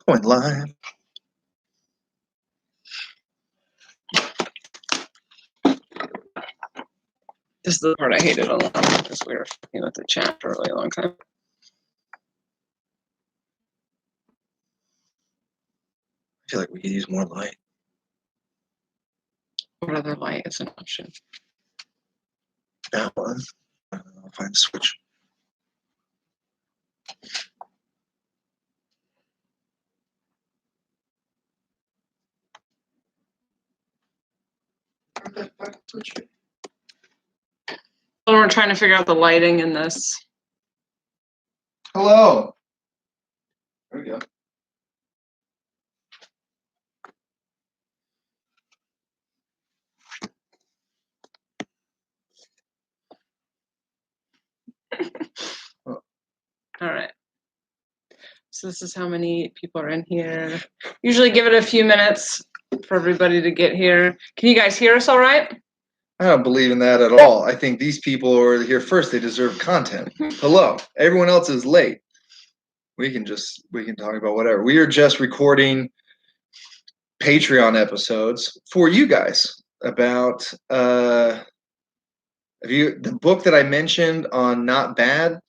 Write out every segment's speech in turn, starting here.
Going live. This is the part I hated a lot because we were fucking with the chat for a really long time. I feel like we could use more light. What other light is an option? That one. I'll find a switch. So we're trying to figure out the lighting in this. Hello. There we go. All right. So this is how many people are in here. Usually give it a few minutes for everybody to get here. Can you guys hear us all right? I don't believe in that at all. I think these people who are here first, they deserve content. Hello. Everyone else is late. We can talk about whatever. We are just recording Patreon episodes for you guys about the book that I mentioned on Not Bad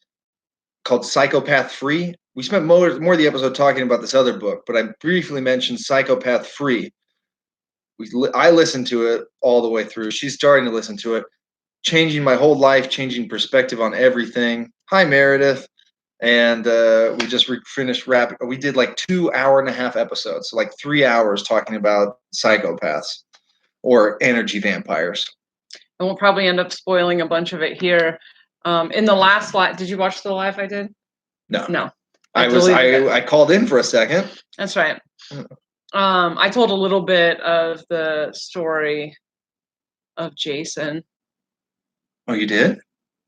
called Psychopath Free. We spent more of the episode talking about this other book, but I briefly mentioned Psychopath Free. I listened to it all the way through. She's starting to listen to it, changing my whole life, changing perspective on everything. Hi, Meredith. And we just finished wrapping. We did like 2.5 episodes, so like 3 hours talking about psychopaths or energy vampires. And we'll probably end up spoiling a bunch of it here. In the last live, did you watch the live I did? No. I called in for a second. That's right. I told a little bit of the story of Jason. Oh, you did?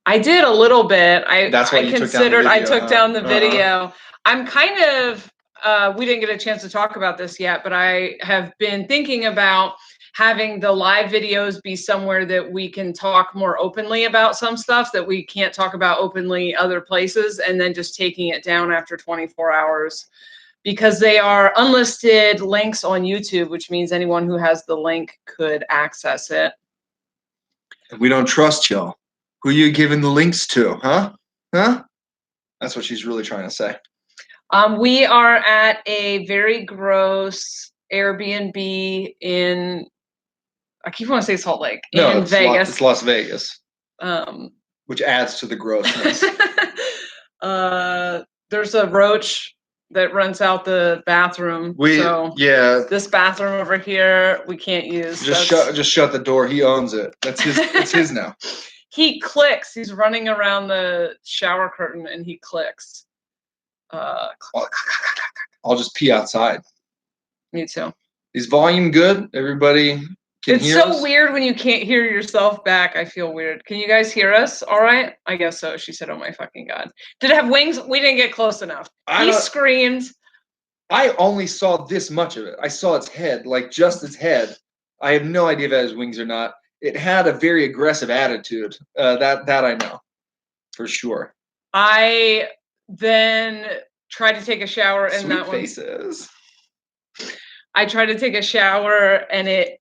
I did a little bit. That's why you took down the video, I took down the video. I'm kind of, we didn't get a chance to talk about this yet, but I have been thinking about having the live videos be somewhere that we can talk more openly about some stuff that we can't talk about openly other places, and then just taking it down after 24 hours. Because they are unlisted links on YouTube, which means anyone who has the link could access it. We don't trust y'all. Who you giving the links to, huh? Huh? That's what she's really trying to say. We are at a very gross Airbnb in, I keep wanting to say Salt Lake, in Vegas. It's Las Vegas, which adds to the grossness. There's a roach that rents out the bathroom. This bathroom over here we can't use. Just shut the door. He owns it. That's his. It's his now. He clicks. He's running around the shower curtain and he clicks. I'll just pee outside. Me too. Is volume good? Everybody can hear us? It's so weird when you can't hear yourself back. I feel weird. Can you guys hear us all right? I guess so. She said, oh my fucking God. Did it have wings? We didn't get close enough. He screamed. I only saw this much of it. I saw its head, like just its head. I have no idea if it has wings or not. It had a very aggressive attitude. That I know for sure. I then tried to take a shower and Sweet faces. I tried to take a shower and it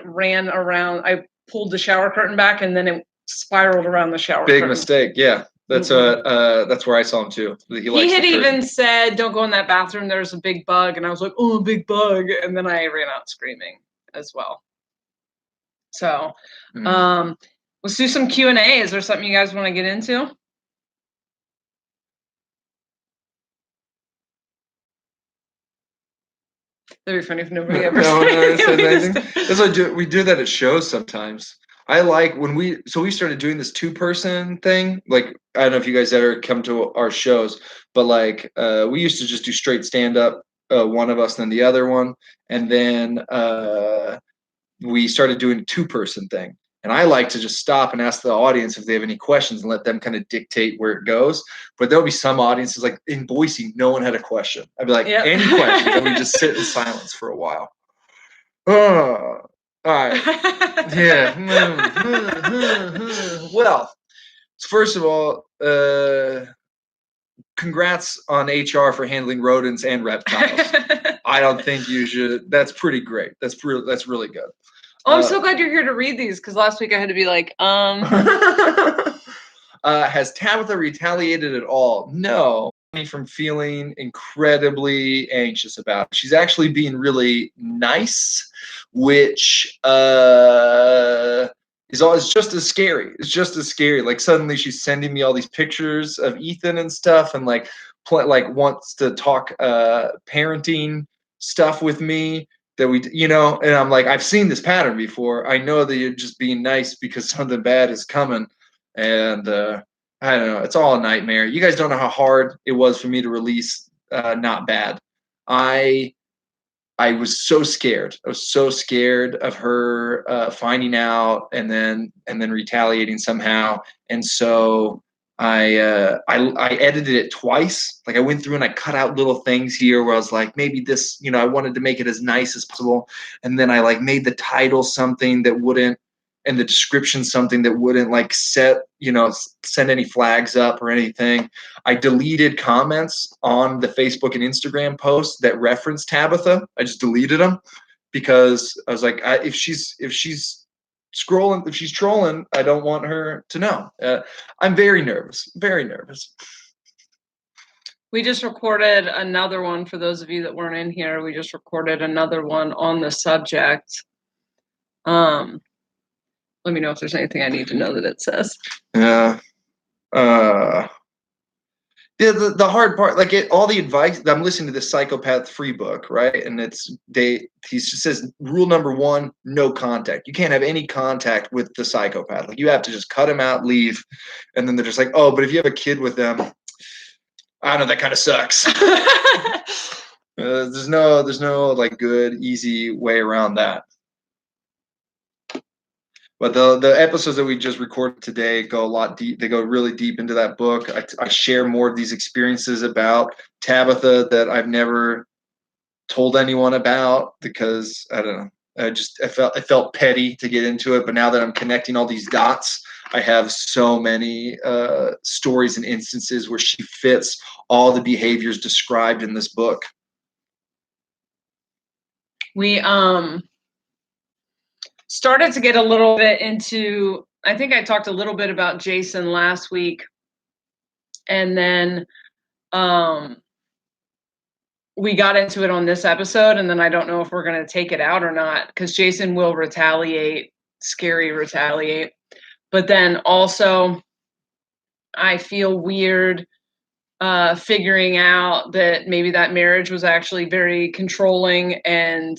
ran around. I pulled the shower curtain back and then it spiraled around the shower curtain. Big mistake, yeah. That's where I saw him too. He had even said, don't go in that bathroom, there's a big bug. And I was like, oh, a big bug. And then I ran out screaming as well. So let's do some Q&A. Is there something you guys want to get into? That'd be funny if nobody ever said anything. That's what we do that at shows sometimes. I like when we started doing this 2-person thing. Like, I don't know if you guys ever come to our shows, but like we used to just do straight stand up, one of us and then the other one, and then we started doing a 2-person thing. And I like to just stop and ask the audience if they have any questions and let them kind of dictate where it goes. But there'll be some audiences, like in Boise, no one had a question. I'd be like, any questions? And we just sit in silence for a while. Oh, all right. Yeah. Well, first of all, congrats on HR for handling rodents and reptiles. I don't think you should. That's pretty great. That's really good. Oh, I'm so glad you're here to read these, because last week I had to be like, Has Tabitha retaliated at all? No. Me from feeling incredibly anxious about it. She's actually being really nice, which is always just as scary. It's just as scary. Like suddenly she's sending me all these pictures of Ethan and stuff, and like wants to talk parenting stuff with me that we, and I'm like, I've seen this pattern before. I know that you're just being nice because something bad is coming. And I don't know. It's all a nightmare. You guys don't know how hard it was for me to release Not Bad. I was so scared. I was so scared of her finding out and then retaliating somehow. And so I edited it twice. Like I went through and I cut out little things here where I was like, maybe this, I wanted to make it as nice as possible. And then I like made the title something that wouldn't, and the description something that wouldn't like send any flags up or anything. I deleted comments on the Facebook and Instagram posts that referenced Tabitha. I just deleted them because I was like, if she's scrolling, if she's trolling, I don't want her to know. I'm very nervous, very nervous. We just recorded another one for those of you that weren't in here. We just recorded another one on the subject. Let me know if there's anything I need to know that it says. Yeah. The hard part, like all the advice, I'm listening to this psychopath free book, right? And he just says rule number 1, no contact. You can't have any contact with the psychopath. Like you have to just cut him out, leave. And then they're just like, oh, but if you have a kid with them, I don't know, that kind of sucks. There's no like good, easy way around that. But the episodes that we just recorded today go a lot deep. They go really deep into that book. I share more of these experiences about Tabitha that I've never told anyone about because I don't know. I felt petty to get into it. But now that I'm connecting all these dots, I have so many stories and instances where she fits all the behaviors described in this book. We started to get a little bit into, I think I talked a little bit about Jason last week. And then we got into it on this episode. And then I don't know if we're going to take it out or not, because Jason will retaliate, scary retaliate. But then also I feel weird figuring out that maybe that marriage was actually very controlling, and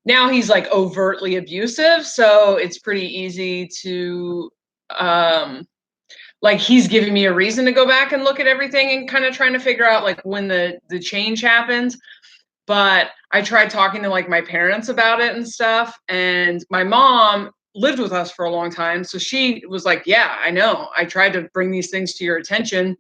now he's like overtly abusive, so it's pretty easy to like he's giving me a reason to go back and look at everything and kind of trying to figure out like when the change happens. But I tried talking to like my parents about it and stuff, and my mom lived with us for a long time, so she was like, yeah, I know, I tried to bring these things to your attention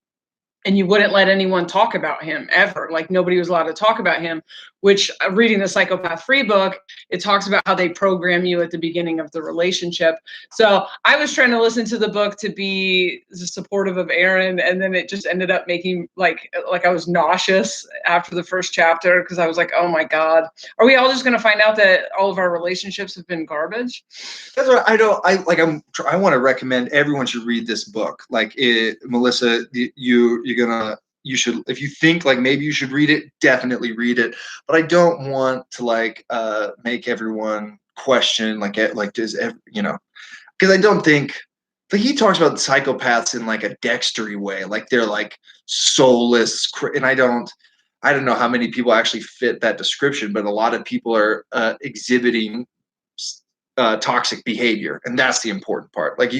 and you wouldn't let anyone talk about him ever. Like nobody was allowed to talk about him, which reading the Psychopath Free book, it talks about how they program you at the beginning of the relationship. So I was trying to listen to the book to be supportive of Aaron. And then it just ended up making like I was nauseous after the first chapter, because I was like, oh my God, are we all just going to find out that all of our relationships have been garbage? That's what I want to recommend everyone should read this book. Like Melissa, you should, if you think like maybe you should read it, definitely read it. But I don't want to like make everyone question because I don't think, like, he talks about psychopaths in like a Dextery way, like they're like soulless, and I don't know how many people actually fit that description, but a lot of people are exhibiting toxic behavior, and that's the important part. Like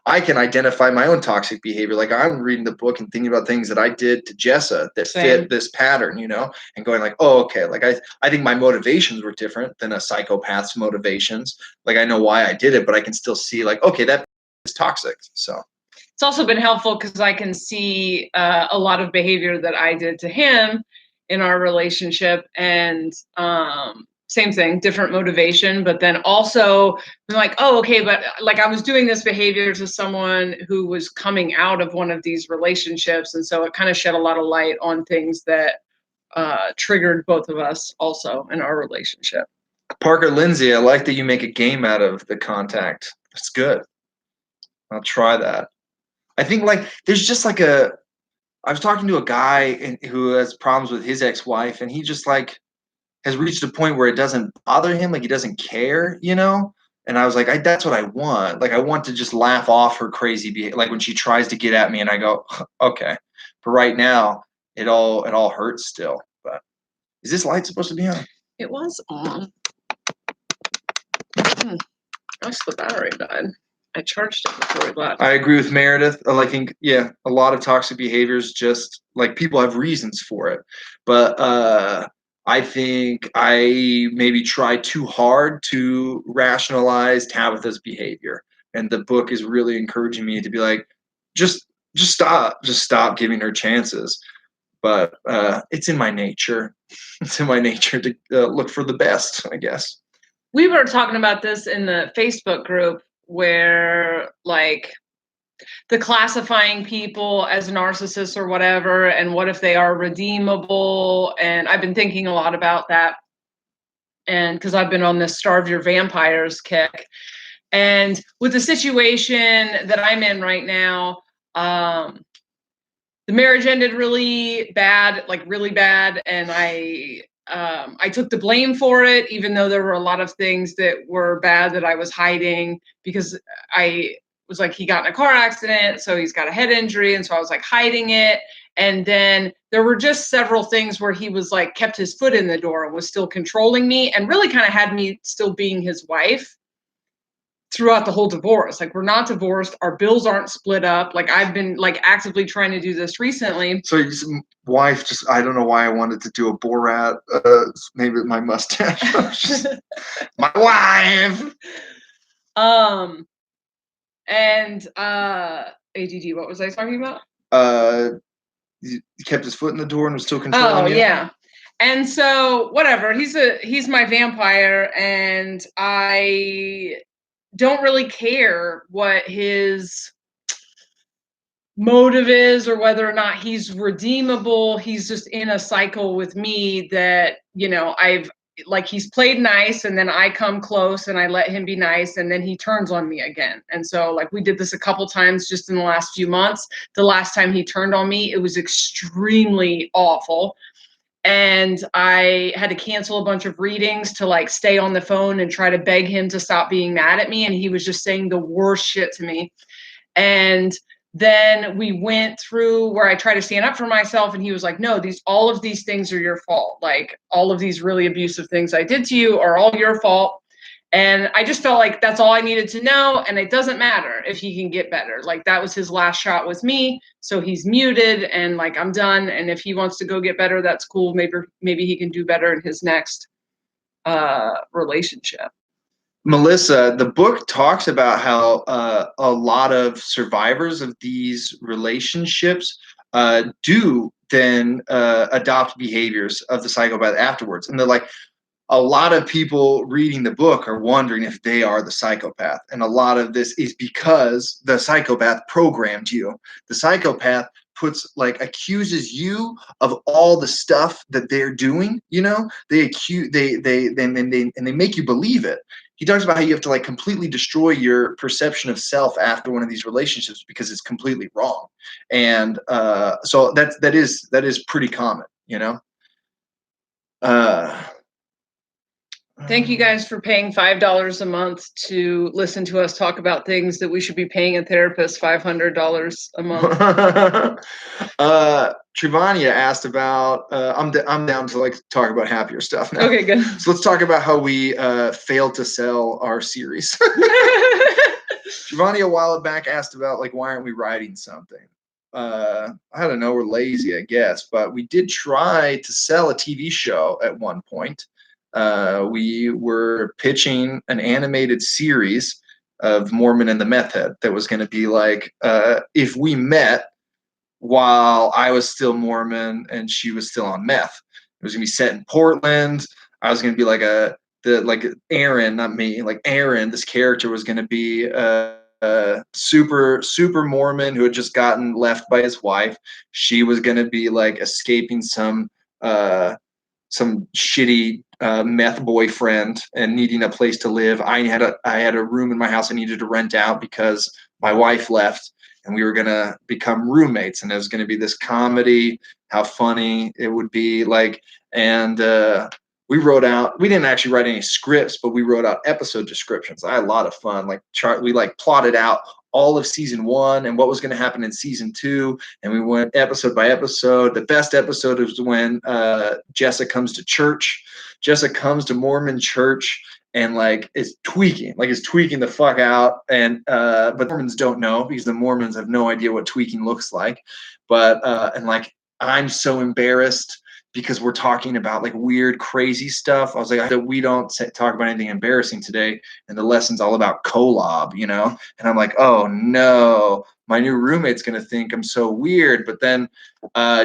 I can identify my own toxic behavior. Like I'm reading the book and thinking about things that I did to Jessa that fit this pattern, and going like, oh, okay. Like I think my motivations were different than a psychopath's motivations. Like I know why I did it, but I can still see like, okay, that is toxic. So it's also been helpful because I can see a lot of behavior that I did to him in our relationship, and same thing, different motivation, but then also I'm like, oh, okay, but like I was doing this behavior to someone who was coming out of one of these relationships. And so it kind of shed a lot of light on things that triggered both of us also in our relationship. Parker Lindsay, I like that you make a game out of the contact. That's good. I'll try that. I think like there's just like I was talking to a guy who has problems with his ex-wife, and he just like has reached a point where it doesn't bother him, like he doesn't care, you know? And I was like, that's what I want. Like I want to just laugh off her crazy behavior, like when she tries to get at me, and I go, okay. But right now, it all hurts still. But is this light supposed to be on? It was on. Gosh, the battery died. I charged it before we left. I agree with Meredith. I think, yeah, a lot of toxic behaviors just like people have reasons for it. But I think I maybe try too hard to rationalize Tabitha's behavior. And the book is really encouraging me to be like, just stop giving her chances. But it's in my nature. It's in my nature to look for the best, I guess. We were talking about this in the Facebook group where like the classifying people as narcissists or whatever, and what if they are redeemable. And I've been thinking a lot about that. And because I've been on this starve your vampires kick. And with the situation that I'm in right now, the marriage ended really bad, like really bad. And I took the blame for it, even though there were a lot of things that were bad that I was hiding, because I was like, he got in a car accident, so he's got a head injury. And so I was like hiding it. And then there were just several things where he was like, kept his foot in the door and was still controlling me and really kind of had me still being his wife throughout the whole divorce. Like, we're not divorced. Our bills aren't split up. Like, I've been like actively trying to do this recently. So his wife just, I don't know why I wanted to do a Borat, maybe with my mustache. My wife. And ADD, what was I talking about? He kept his foot in the door and was still controlling you? Yeah. And so whatever, he's my vampire, and I don't really care what his motive is or whether or not he's redeemable. He's just in a cycle with me that, you know, he's played nice, and then I come close and I let him be nice, and then he turns on me again. And so like we did this a couple times just in the last few months. The last time he turned on me, it was extremely awful. And I had to cancel a bunch of readings to like stay on the phone and try to beg him to stop being mad at me. And he was just saying the worst shit to me. And then we went through where I tried to stand up for myself, and he was like, no, all of these things are your fault. Like, all of these really abusive things I did to you are all your fault. And I just felt like that's all I needed to know. And it doesn't matter if he can get better. Like, that was his last shot with me. So he's muted, and like, I'm done. And if he wants to go get better, that's cool. Maybe he can do better in his next relationship. Melissa, the book talks about how a lot of survivors of these relationships do then adopt behaviors of the psychopath afterwards. And they're like, a lot of people reading the book are wondering if they are the psychopath. And a lot of this is because the psychopath programmed you. The psychopath accuses you of all the stuff that they're doing, you know? They make you believe it. He talks about how you have to like completely destroy your perception of self after one of these relationships because it's completely wrong. And so that is pretty common, you know? Thank you guys for paying $5 a month to listen to us talk about things that we should be paying a therapist $500 a month. Trivania asked about, I'm down to like talk about happier stuff now. Okay, good. So let's talk about how we failed to sell our series. Trivania a while back asked about like, why aren't we writing something? I don't know, we're lazy, I guess, but we did try to sell a TV show at one point. We were pitching an animated series of Mormon and the Meth-Head that was going to be like, if we met while I was still Mormon and she was still on meth. It was going to be set in Portland. I was going to be like like Aaron, not me, like Aaron, this character was going to be super Mormon who had just gotten left by his wife. She was going to be like escaping some shitty meth boyfriend and needing a place to live. I had a room in my house I needed to rent out because my wife left, and we were gonna become roommates. And it was gonna be this comedy, how funny it would be, like, and we wrote out. We didn't actually write any scripts, but we wrote out episode descriptions. I had a lot of fun. Like we like plotted out all of season 1 and what was going to happen in season 2, and we went episode by episode. The best episode is when Jessa comes to church. Jessa comes to Mormon church and like is tweaking the fuck out, and but Mormons don't know because the Mormons have no idea what tweaking looks like. But and like I'm so embarrassed because we're talking about like weird, crazy stuff. I was like, we don't talk about anything embarrassing today, and the lesson's all about collab, you know? And I'm like, oh no, my new roommate's gonna think I'm so weird. But then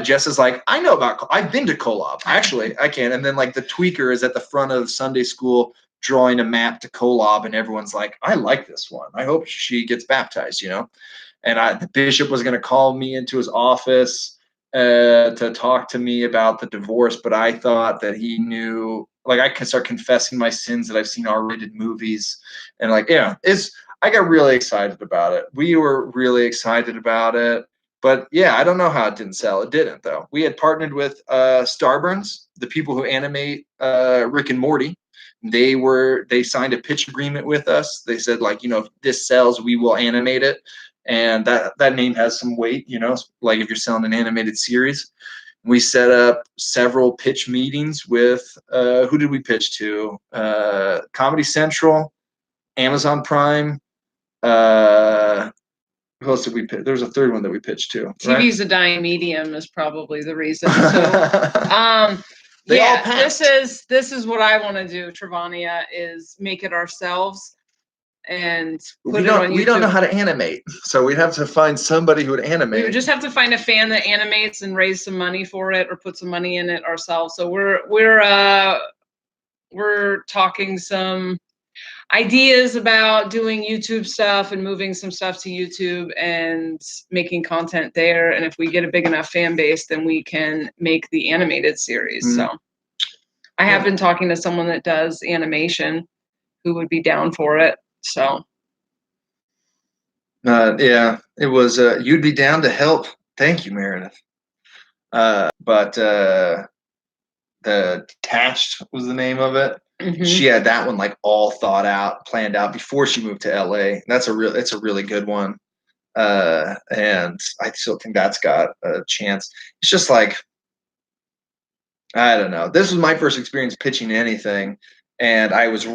Jess is like, I've been to collab, actually, I can. And then like the tweaker is at the front of Sunday school drawing a map to collab, and everyone's like, I like this one. I hope she gets baptized, you know? And the bishop was gonna call me into his office to talk to me about the divorce, but I thought that he knew, like, I could start confessing my sins that I've seen R-rated movies, and like, yeah, I got really excited about it. We were really excited about it, but yeah, I don't know how it didn't sell. It didn't, though. We had partnered with Starburns, the people who animate Rick and Morty. They signed a pitch agreement with us. They said, like, you know, if this sells, we will animate it. And that name has some weight, you know, like if you're selling an animated series. We set up several pitch meetings with who did we pitch to? Comedy Central, Amazon Prime. Who else did we pitch? There's a third one that we pitched to. TV's a dying medium is probably the reason. So this is what I want to do, Travania, is make it ourselves. And we don't know how to animate, so we'd have to find somebody who would animate. We would just have to find a fan that animates and raise some money for it, or put some money in it ourselves. So we're talking some ideas about doing YouTube stuff and moving some stuff to YouTube and making content there. And if we get a big enough fan base, then we can make the animated series. Mm-hmm. So I have been talking to someone that does animation who would be down for it. So yeah, it was you'd be down to help. Thank you, Meredith. But the Detached was the name of it. Mm-hmm. She had that one like all thought out, planned out before she moved to LA. It's a really good one. And I still think that's got a chance. It's just like, I don't know. This was my first experience pitching anything, and I was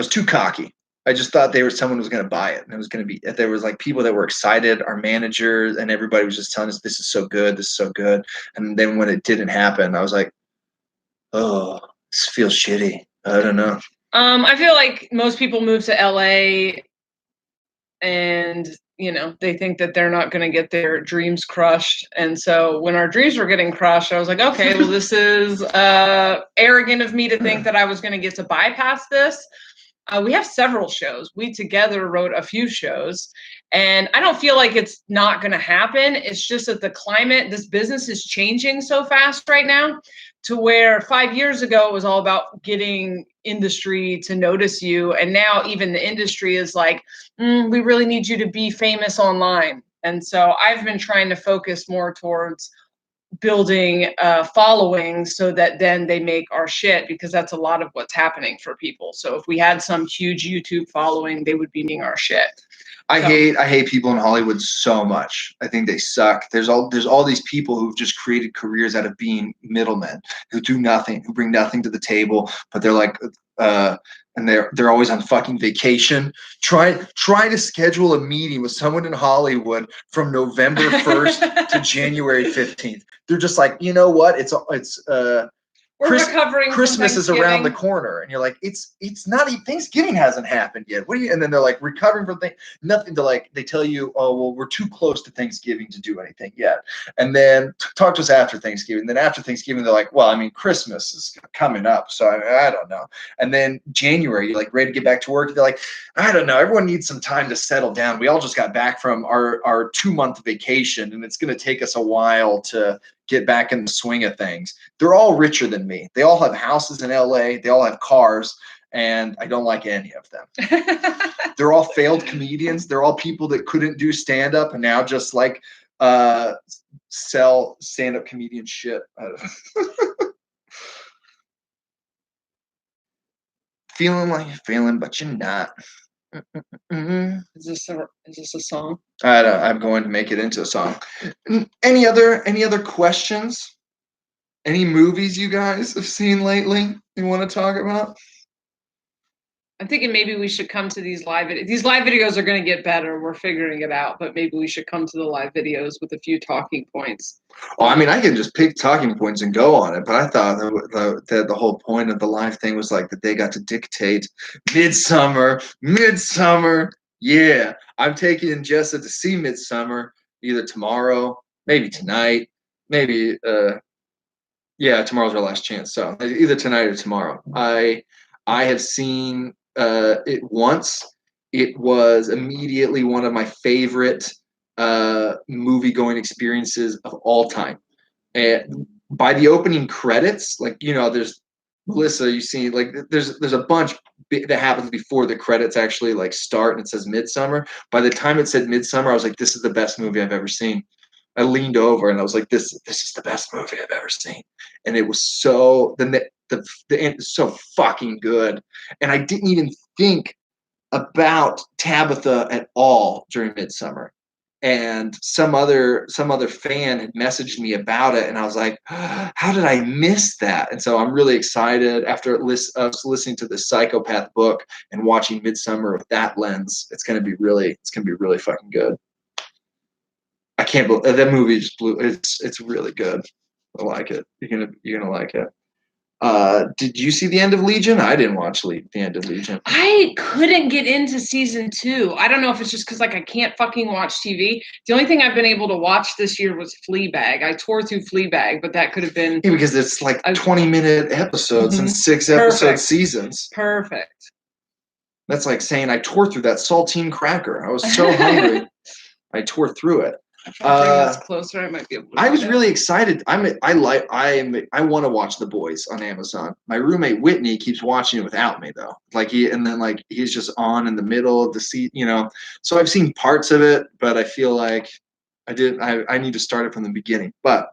too cocky. I just thought someone was going to buy it, and it was going to be, there was like people that were excited, our managers, and everybody was just telling us, this is so good. This is so good. And then when it didn't happen, I was like, oh, this feels shitty. I don't know. I feel like most people move to LA and, you know, they think that they're not going to get their dreams crushed. And so when our dreams were getting crushed, I was like, okay, well, this is arrogant of me to think that I was going to get to bypass this. We have several shows. We together wrote a few shows, and I don't feel like it's not going to happen. It's just that the climate, this business is changing so fast right now, to where 5 years ago it was all about getting industry to notice you. And now even the industry is like, we really need you to be famous online. And so I've been trying to focus more towards building following, so that then they make our shit, because that's a lot of what's happening for people. So if we had some huge YouTube following, they would be making our shit. I hate people in Hollywood so much. I think they suck. There's all these people who've just created careers out of being middlemen, who do nothing, who bring nothing to the table, but they're like and they're always on fucking vacation. Try to schedule a meeting with someone in Hollywood from November 1st to January 15th. They're just like, you know what? Or We're recovering from Christmas is around the Thanksgiving. corner, and you're like, it's not even Thanksgiving hasn't happened yet. What do you? And then they're like recovering from nothing to like. They tell you, oh well, we're too close to Thanksgiving to do anything yet. And then talk to us after Thanksgiving. Then after Thanksgiving, they're like, well, I mean, Christmas is coming up, so I don't know. And then January, you're like ready to get back to work. They're like, I don't know. Everyone needs some time to settle down. We all just got back from our 2-month vacation, and it's going to take us a while to get back in the swing of things. They're all richer than me. They all have houses in LA. They all have cars, and I don't like any of them. They're all failed comedians. They're all people that couldn't do stand-up and now just like sell stand-up comedian shit. Feeling like you're failing, but you're not. Is this a song? I'm going to make it into a song. Any other questions? Any movies you guys have seen lately you want to talk about? I'm thinking maybe we should come to these live videos. These live videos are going to get better. We're figuring it out, but maybe we should come to the live videos with a few talking points. Oh, I mean, I can just pick talking points and go on it, but I thought that the whole point of the live thing was like that they got to dictate Midsummer. Yeah, I'm taking Jessa to see Midsummer either tomorrow, maybe tonight, maybe yeah, tomorrow's our last chance. So either tonight or tomorrow. I have seen it once. It was immediately one of my favorite movie going experiences of all time. And by the opening credits, like there's Melissa, you see, like there's a bunch that happens before the credits actually like start, and it says Midsummer. By the time it said Midsummer, I was like, this is the best movie I've ever seen. I leaned over and I was like, this is the best movie I've ever seen. And it was so the end is so fucking good. And I didn't even think about Tabitha at all during Midsummer. And some other fan had messaged me about it, and I was like, how did I miss that? And so I'm really excited after listening to the Psychopath book and watching Midsummer with that lens. It's gonna be really fucking good. I can't believe that movie just blew. It's really good. I like it. You're gonna like it. Did you see the end of Legion? I didn't watch the end of Legion. I couldn't get into season 2. I don't know if it's just because like I can't fucking watch TV. The only thing I've been able to watch this year was Fleabag. I tore through Fleabag, but that could have been because it's like 20-minute episodes and 6-episode seasons. Perfect. That's like saying I tore through that saltine cracker. I was so hungry. I tore through it. Bring this closer. I might be able to. I was really excited. I want to watch The Boys on Amazon. My roommate Whitney keeps watching it without me though. He's just on in the middle of the seat, So I've seen parts of it, but I feel like I need to start it from the beginning. But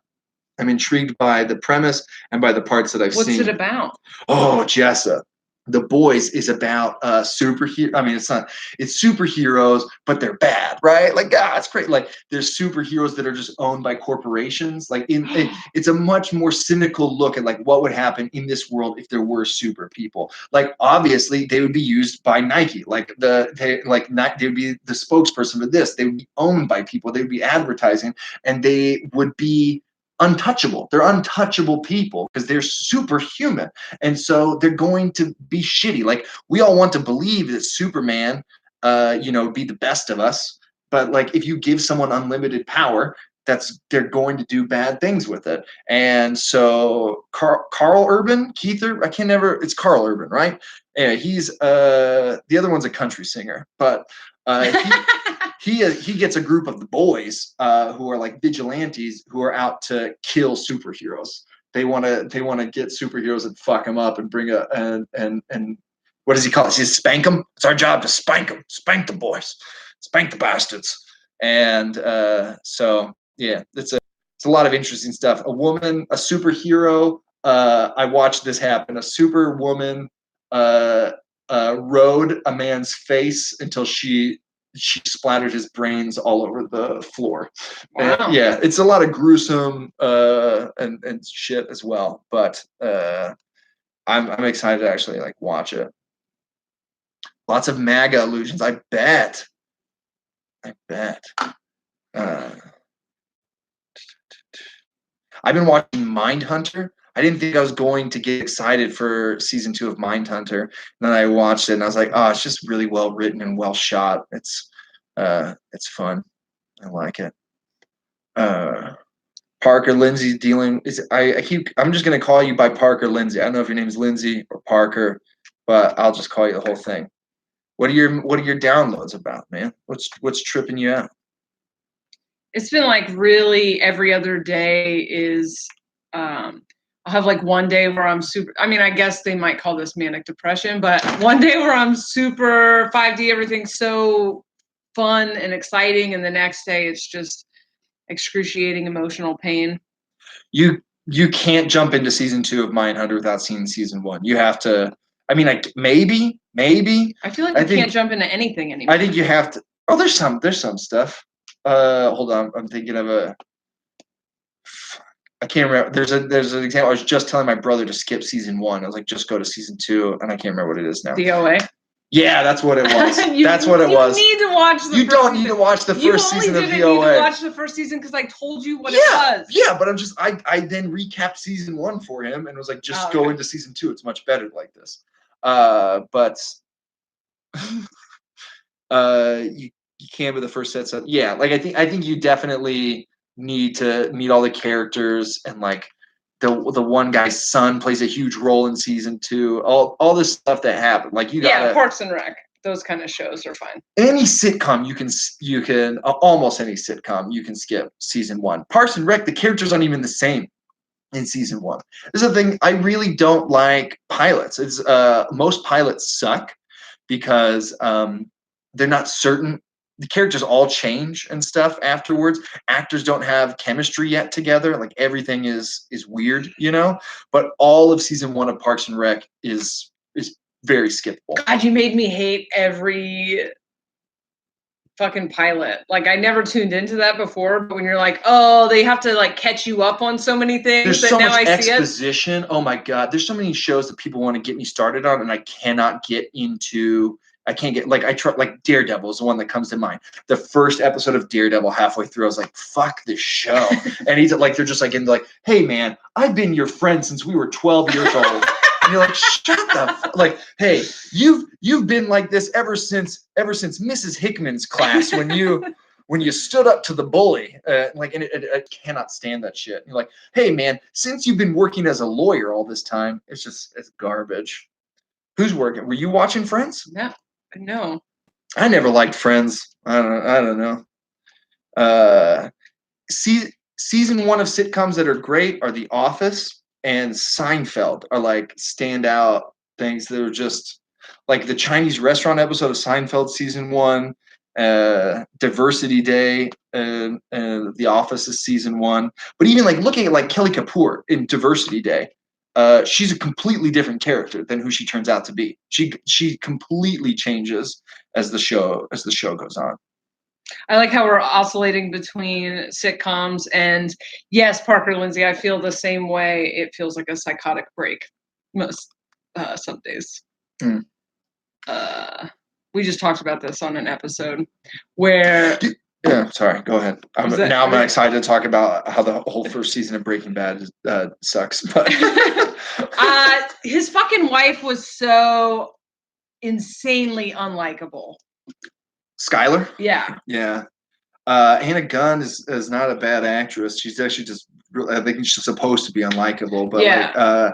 I'm intrigued by the premise and by the parts that I've seen. What's it about? Oh, Jessa. The Boys is about superhero. I mean, it's superheroes, but they're bad, right? Like, it's great. Like, there's superheroes that are just owned by corporations. Like, it's a much more cynical look at like what would happen in this world if there were super people. Like, obviously, they would be used by Nike. Like, they would be the spokesperson for this. They would be owned by people. They would be advertising, and they would be untouchable. They're untouchable people because they're superhuman. And so they're going to be shitty. Like, we all want to believe that Superman, be the best of us. But like, if you give someone unlimited power, they're going to do bad things with it. And so Carl Urban, it's Carl Urban, right? Yeah, he's the other one's a country singer, but he gets a group of the boys who are like vigilantes who are out to kill superheroes. They want to get superheroes and fuck them up and bring and what does he call it? He says spank them. It's our job to spank them, spank the boys, spank the bastards. And so yeah, it's a lot of interesting stuff. A superhero. I watched this happen. A superwoman rode a man's face until she splattered his brains all over the floor. Wow. Yeah, it's a lot of gruesome and shit as well. But I'm excited to actually like watch it. Lots of MAGA illusions. I bet. I've been watching Mindhunter. I didn't think I was going to get excited for season 2 of Mindhunter. And then I watched it and I was like, oh, it's just really well written and well shot. It's fun. I like it. Parker Lindsay dealing is I'm just gonna call you by Parker Lindsay. I don't know if your name is Lindsay or Parker, but I'll just call you the whole thing. What are your downloads about, man? What's tripping you out? It's been like really every other day is I'll have like one day where I'm super, I mean, I guess they might call this manic depression, but one day where I'm super 5D, everything's so fun and exciting, and the next day it's just excruciating emotional pain. You can't jump into season 2 of Mindhunter without seeing season 1. You have to. I mean, like maybe. I feel like I can't jump into anything anymore. I think you have to. Oh, there's some stuff. Hold on, I'm thinking of a. I can't remember. There's an example. I was just telling my brother to skip season 1. I was like, just go to season 2, and I can't remember what it is now. DOA. Yeah, that's what it was. That's what it was. You need to watch the. You don't need to watch the first season of DOA. You only didn't need to watch the first season because I told you what it was. Yeah, but I then recapped season 1 for him and was like, just go into season 2. It's much better like this. But you can't be the first set. So yeah, like I think you definitely need to meet all the characters, and like the one guy's son plays a huge role in season 2. All this stuff that happened, like you got Parks and Rec. Those kind of shows are fine. Any sitcom you can almost any sitcom you can skip season 1. Parks and Rec, the characters aren't even the same in season 1. This is the thing, I really don't like pilots. It's most pilots suck because they're not certain. The characters all change and stuff afterwards. Actors don't have chemistry yet together. Like everything is weird, you know. But all of season 1 of Parks and Rec is very skippable. God, you made me hate every fucking pilot. Like I never tuned into that before, but when you're like, oh, they have to like catch you up on so many things. There's so much exposition. Oh my God. There's so many shows that people want to get me started on, and I cannot get into. I can't get like Daredevil is the one that comes to mind. The first episode of Daredevil, halfway through, I was like, "Fuck this show!" And he's like, they're just like, "Hey man, I've been your friend since we were 12 years old." And you're like, "Shut the like, hey, you've been like this ever since Mrs. Hickman's class when you stood up to the bully." And I cannot stand that shit. And you're like, "Hey man, since you've been working as a lawyer all this time, it's garbage." Who's working? Were you watching Friends? No. I never liked Friends. I don't know. Season 1 of sitcoms that are great are The Office and Seinfeld are like standout things that are just like the Chinese restaurant episode of Seinfeld season 1, Diversity Day, The Office is season 1. But even like looking at like Kelly Kapoor in Diversity Day, she's a completely different character than who she turns out to be. She completely changes as the show goes on. I like how we're oscillating between sitcoms and yes, Parker Lindsay, I feel the same way. It feels like a psychotic break most some days. We just talked about this on an episode where yeah, sorry, go ahead. I'm excited to talk about how the whole first season of Breaking Bad sucks. But his fucking wife was so insanely unlikable. Skylar? Yeah. Yeah. Hannah Gunn is not a bad actress. She's actually just, I think she's supposed to be unlikable. But yeah.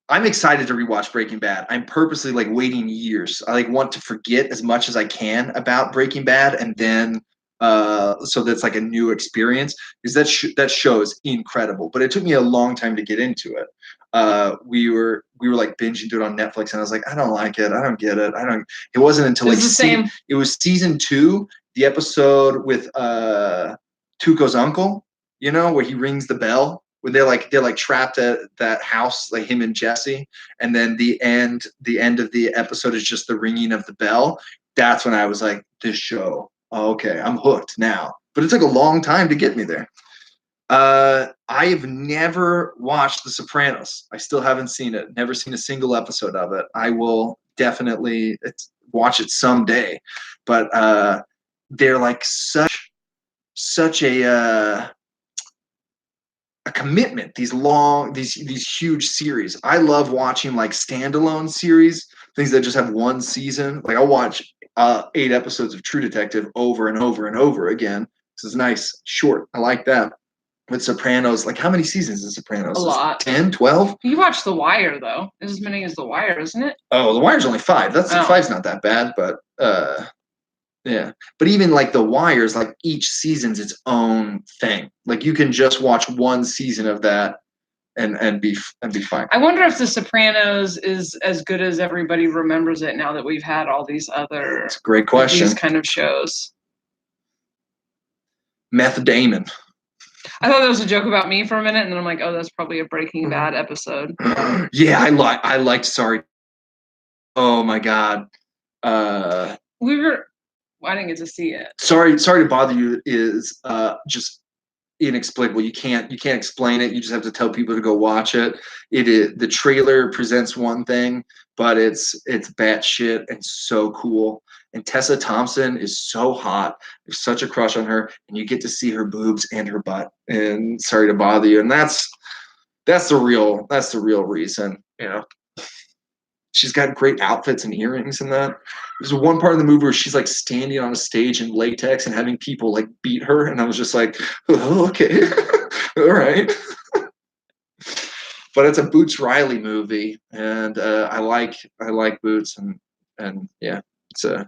I'm excited to rewatch Breaking Bad. I'm purposely like waiting years. I like want to forget as much as I can about Breaking Bad, and then so that's like a new experience, because that show is incredible. But it took me a long time to get into it. We were like binging it on Netflix, and I was like, I don't like it. I don't get it. It wasn't until like it was season 2, the episode with Tuco's uncle, you know, where he rings the bell. When they're like trapped at that house, like him and Jesse, and then the end of the episode is just the ringing of the bell. That's when I was like, this show, okay, I'm hooked now. But it took a long time to get me there. I have never watched The Sopranos. I still haven't seen it. Never seen a single episode of it. I will definitely watch it someday. But they're like such a a commitment. These huge series. I love watching like standalone series, things that just have one season. Like I'll watch 8 episodes of True Detective over and over and over again. This is nice, short. I like that. With Sopranos, like how many seasons is Sopranos? A lot. 10, 12? You watch The Wire though. It's as many as The Wire, isn't it? Oh, The Wire's only 5. That's 5's not that bad, but yeah. But even like The Wire's like each season's its own thing. Like you can just watch one season of that and be fine. I wonder if The Sopranos is as good as everybody remembers it now that we've had all these other It's a great question. these kind of shows. Meth Damon. I thought that was a joke about me for a minute, and then I'm like, oh, that's probably a Breaking Bad episode. Yeah, I liked Sorry. Oh my God. I didn't get to see it. Sorry to bother you is just inexplicable. You can't explain it. You just have to tell people to go watch it. The trailer presents one thing, but it's batshit and so cool. And Tessa Thompson is so hot. There's such a crush on her, and you get to see her boobs and her butt. And sorry to bother you. And that's the real reason. You know, she's got great outfits and earrings in that. There's one part of the movie where she's like standing on a stage in latex and having people like beat her, and I was just like, oh, okay, all right. But it's a Boots Riley movie, and I like Boots, and yeah, it's a.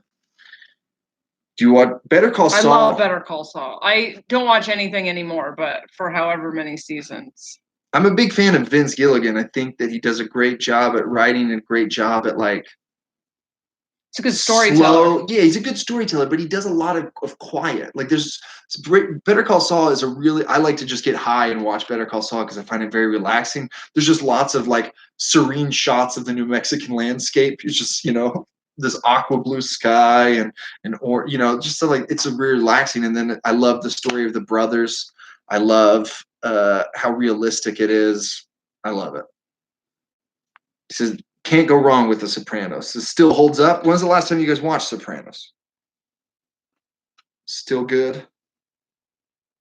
Do you want Better Call Saul? I love Better Call Saul. I don't watch anything anymore, but for however many seasons. I'm a big fan of Vince Gilligan. I think that he does a great job at writing and a great job at like. It's a good storyteller. Yeah, he's a good storyteller, but he does a lot of quiet. Like Better Call Saul is I like to just get high and watch Better Call Saul because I find it very relaxing. There's just lots of like serene shots of the New Mexican landscape. It's just, this aqua blue sky and or just so like it's a really relaxing. And then I love the story of the brothers. I love how realistic it is. I love it. He says can't go wrong with The Sopranos. It still holds up. When's the last time you guys watched Sopranos? Still good.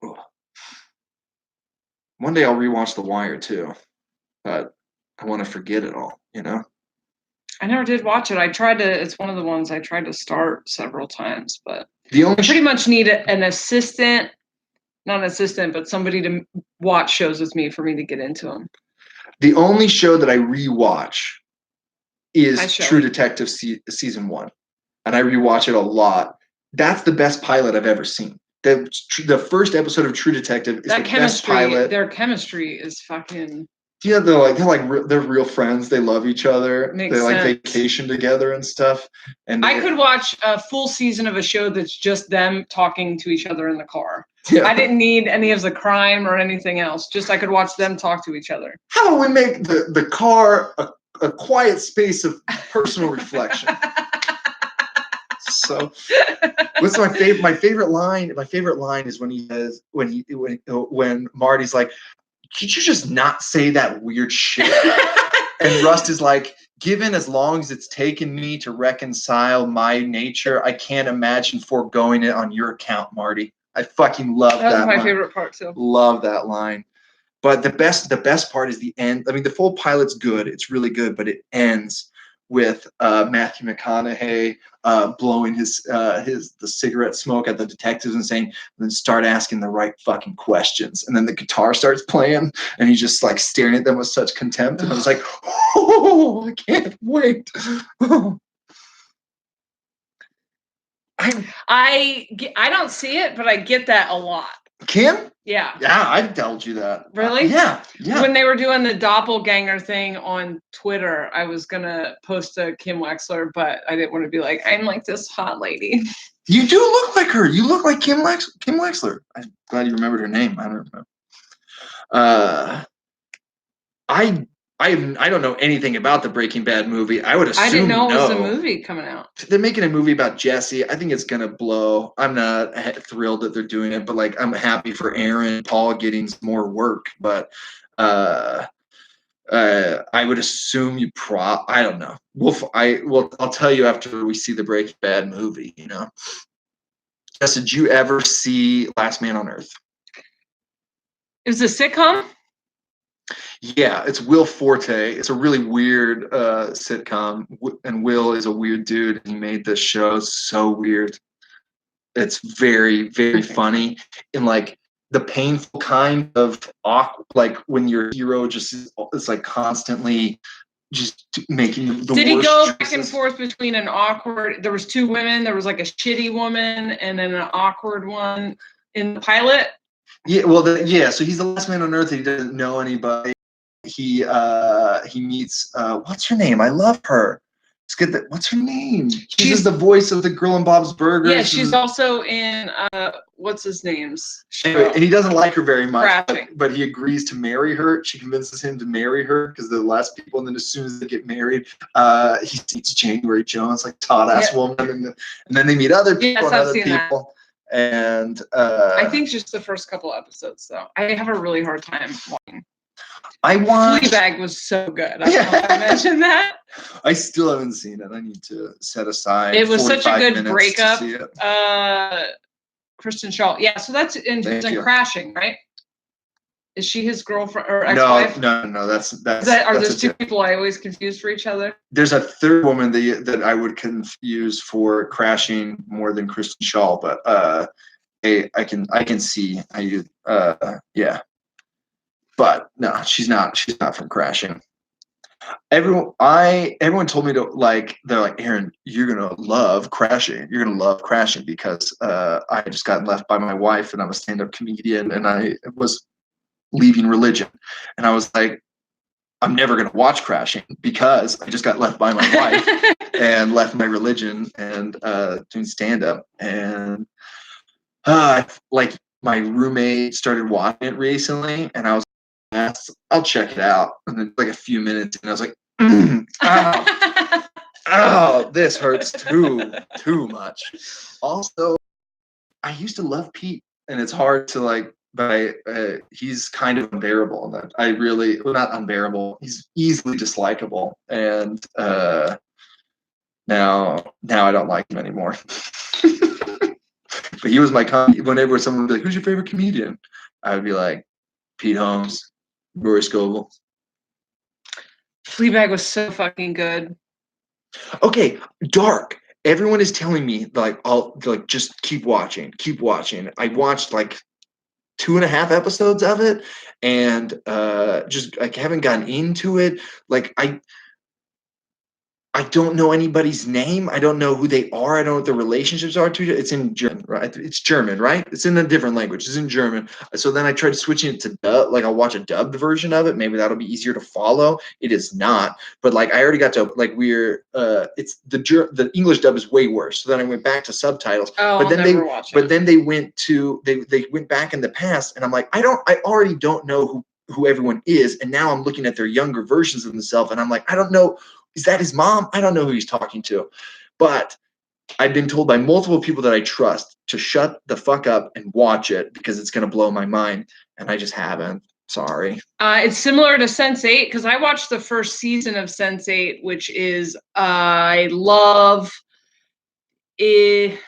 Ugh. One day I'll rewatch The Wire too, but I want to forget it all. I never did watch it. It's one of the ones I tried to start several times, but I pretty much need an assistant, not an assistant, but somebody to watch shows with me for me to get into them. The only show that I rewatch is True Detective season 1, and I rewatch it a lot. That's the best pilot I've ever seen. The first episode of True Detective is the best pilot. Their chemistry is fucking. Yeah, they're real friends. They love each other. Makes they like sense. vacation together and stuff. And I could watch a full season of a show that's just them talking to each other in the car. Yeah. I didn't need any of the crime or anything else. Just I could watch them talk to each other. How about we make the car a quiet space of personal reflection? So, what's my favorite line? My favorite line is when he says when Marty's like, could you just not say that weird shit? And Rust is like, given as long as it's taken me to reconcile my nature, I can't imagine foregoing it on your account, Marty. I fucking love that. That was my line. favorite part too. Love that line. But the best part is the end. I mean, the full pilot's good. It's really good, but it ends with Matthew McConaughey blowing the cigarette smoke at the detectives and saying, then start asking the right fucking questions. And then the guitar starts playing and he's just like staring at them with such contempt. And I was like, oh, I can't wait. I don't see it, but I get that a lot. Kim? Yeah. Yeah, I've told you that. Really? Yeah. When they were doing the doppelganger thing on Twitter, I was gonna post a Kim Wexler, but I didn't want to be like, I'm like this hot lady. You do look like her. You look like Kim Wexler. I'm glad you remembered her name. I don't remember. I don't know anything about the Breaking Bad movie. I would assume I didn't know it was a movie coming out. They're making a movie about Jesse. I think it's gonna blow. I'm not thrilled that they're doing it, but like I'm happy for Aaron and Paul getting more work. But I would assume I don't know. I'll tell you after we see the Breaking Bad movie. Jessa, did you ever see Last Man on Earth? It was a sitcom? Yeah, it's Will Forte. It's a really weird sitcom, and Will is a weird dude. He made this show so weird. It's very, very funny, and like the painful kind of awkward, like when your hero just is like constantly just making the Did he worst go choices. back and forth between an awkward? There was two women. There was like a shitty woman and then an awkward one in the pilot. Yeah, well, yeah. So he's the last man on Earth. He doesn't know anybody. He meets what's her name? I love her. Let's get that. What's her name? She's the voice of the girl in Bob's Burgers. Yeah, she's also in what's his name's show. Anyway, and he doesn't like her very much, Crashing. but he agrees to marry her. She convinces him to marry her because they're the last people. And then as soon as they get married, he meets January Jones, like Todd ass woman, and then they meet other people and other people. And I think just the first couple episodes, though. I have a really hard time watching. I watched Fleabag was so good. I don't know if I mentioned that. I still haven't seen it. I need to set aside. It was such a good breakup. To Kristen Shaw. Yeah, so that's in Crashing, right? Is she his girlfriend or ex-wife? No. That's are those two people I always confuse for each other? There's a third woman that I would confuse for Crashing more than Kristen Shaw, but I can see how you yeah. But no, she's not from Crashing. Everyone told me to they're like, Aaron, you're gonna love Crashing. You're gonna love Crashing because I had just gotten left by my wife and I'm a stand-up comedian and I was leaving religion. And I was like, I'm never gonna watch Crashing because I just got left by my wife and left my religion and doing stand-up. And like my roommate started watching it recently and I was I'll check it out. And then like a few minutes and I was like, oh, this hurts too much. Also, I used to love Pete and it's hard to but he's kind of unbearable. And not unbearable. He's easily dislikable. And now I don't like him anymore. But he was my whenever someone would be like, who's your favorite comedian? I would be like, Pete Holmes. Rory Scovel. Fleabag was so fucking good. Okay, Dark. Everyone is telling me just keep watching. I watched 2.5 episodes of it, and just haven't gotten into it. I don't know anybody's name. I don't know who they are. I don't know what the relationships are to it. It's in German, right? It's German, right? It's in a different language. It's in German. So then I tried switching it to dub. I'll watch a dubbed version of it. Maybe that'll be easier to follow. It is not. But I already got to it's the English dub is way worse. So then I went back to subtitles. Oh, but then they went back in the past, and I'm like, I already don't know who everyone is, and now I'm looking at their younger versions of themselves, and I'm like, I don't know. Is that his mom? I don't know who he's talking to. But I've been told by multiple people that I trust to shut the fuck up and watch it because it's going to blow my mind. And I just haven't. Sorry. It's similar to Sense8 because I watched the first season of Sense8, which is I love the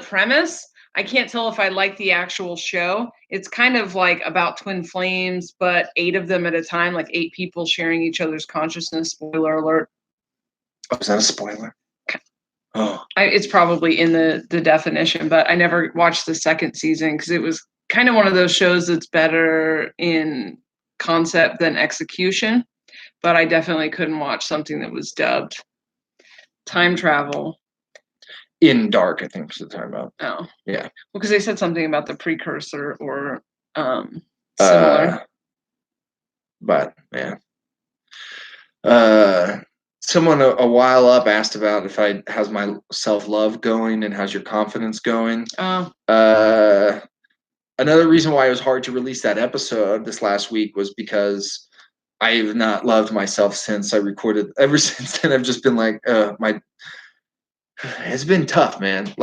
premise. I can't tell if I like the actual show. It's kind of like about twin flames, but 8 of them at a time, 8 people sharing each other's consciousness. Spoiler alert. Oh, is that a spoiler? Oh. It's probably in the definition, but I never watched the second season because it was kind of one of those shows that's better in concept than execution. But I definitely couldn't watch something that was dubbed. Time travel. In Dark, I think was the time about. Oh. Yeah. Well, because they said something about the precursor or similar. But yeah. Someone a while up asked about how's my self-love going and how's your confidence going. Oh. Another reason why it was hard to release that episode this last week was because I have not loved myself since I recorded. Ever since then, I've just been it's been tough, man.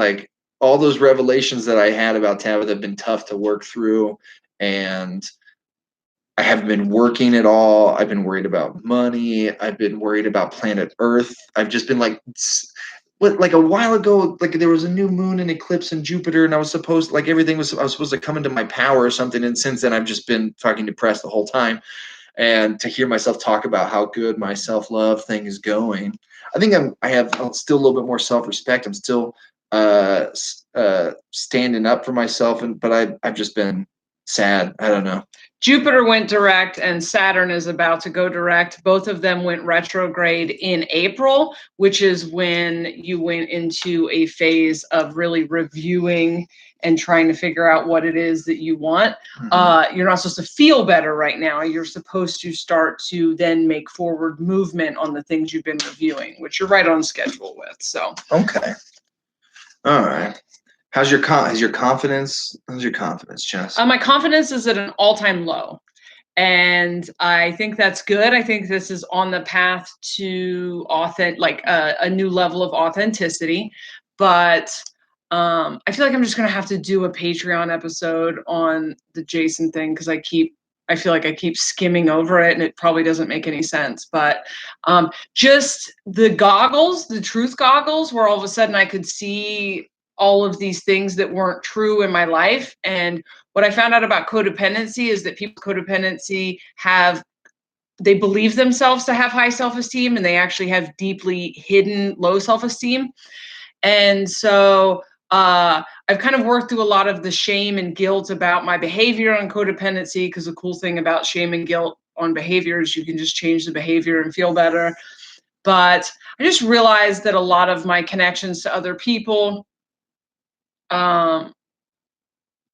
All those revelations that I had about Tabitha have been tough to work through, and I haven't been working at all. I've been worried about money. I've been worried about planet Earth. I've just been a while ago, there was a new moon and eclipse in Jupiter, and I was supposed I was supposed to come into my power or something, and since then I've just been fucking depressed the whole time. And to hear myself talk about how good my self-love thing is going, I think I have still a little bit more self-respect. I'm still standing up for myself, but I've just been sad. I don't know. Jupiter went direct and Saturn is about to go direct. Both of them went retrograde in April, which is when you went into a phase of really reviewing and trying to figure out what it is that you want. You're not supposed to feel better right now. You're supposed to start to then make forward movement on the things you've been reviewing, which you're right on schedule with. So okay, all right. How's your confidence, Jess? My confidence is at an all-time low. And I think that's good. I think this is on the path to a new level of authenticity. But I feel like I'm just going to have to do a Patreon episode on the Jason thing because I feel like I keep skimming over it and it probably doesn't make any sense. But just the goggles, the truth goggles, where all of a sudden I could see all of these things that weren't true in my life. And what I found out about codependency is that people with codependency they believe themselves to have high self-esteem and they actually have deeply hidden low self-esteem. And so I've kind of worked through a lot of the shame and guilt about my behavior on codependency, because the cool thing about shame and guilt on behavior is you can just change the behavior and feel better. But I just realized that a lot of my connections to other people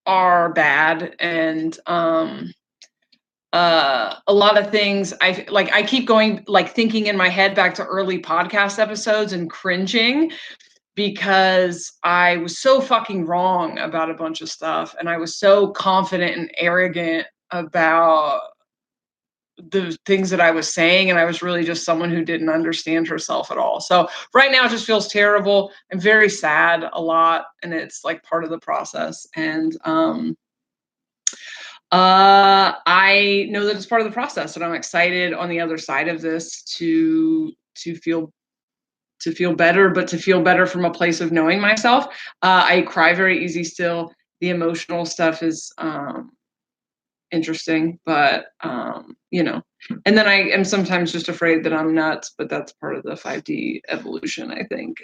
are bad, and a lot of things I keep going, like thinking in my head back to early podcast episodes and cringing because I was so fucking wrong about a bunch of stuff, and I was so confident and arrogant about the things that I was saying, and I was really just someone who didn't understand herself at all. So right now it just feels terrible. I'm very sad a lot, and it's like part of the process. And I know that it's part of the process, and I'm excited on the other side of this to feel better, but to feel better from a place of knowing myself. I cry very easy still. The emotional stuff is interesting, but and then I am sometimes just afraid that I'm nuts, but that's part of the 5D evolution, I think.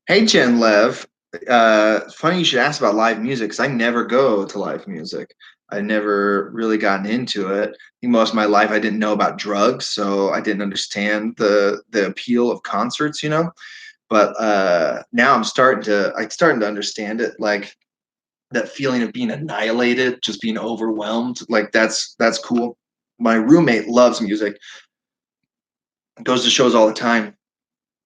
Hey, Jen Lev. Funny you should ask about live music, because I never go to live music. I never really gotten into it. I think most of my life I didn't know about drugs, so I didn't understand the appeal of concerts, But now I'm starting to understand it, like that feeling of being annihilated, just being overwhelmed. Like that's cool. My roommate loves music, goes to shows all the time.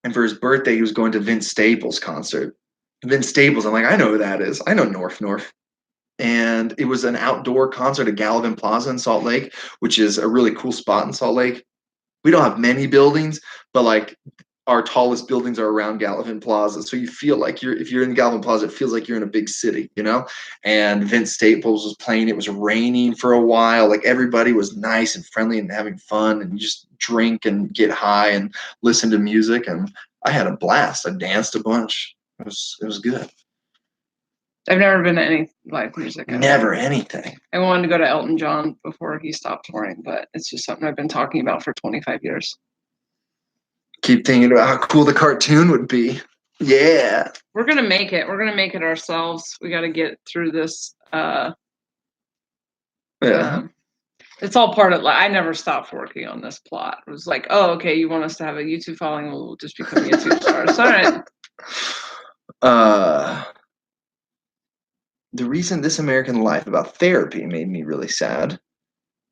And for his birthday, he was going to Vince Staples' concert. Vince Staples, I'm like, I know who that is. I know North. And it was an outdoor concert at Gallivan Plaza in Salt Lake, which is a really cool spot in Salt Lake. We don't have many buildings, but like our tallest buildings are around Gallivan Plaza. So you feel like if you're in Gallivan Plaza, it feels like you're in a big city, And Vince Staples was playing. It was raining for a while. Like everybody was nice and friendly and having fun, and you just drink and get high and listen to music. And I had a blast. I danced a bunch. It was good. I've never been to any live music. Never anything. I wanted to go to Elton John before he stopped touring, but it's just something I've been talking about for 25 years. Keep thinking about how cool the cartoon would be. Yeah. We're going to make it. We're going to make it ourselves. We got to get through this. It's all part of, I never stopped working on this plot. It was like, oh, okay, you want us to have a YouTube following? We'll just become YouTube stars. All right. The reason This American Life about therapy made me really sad,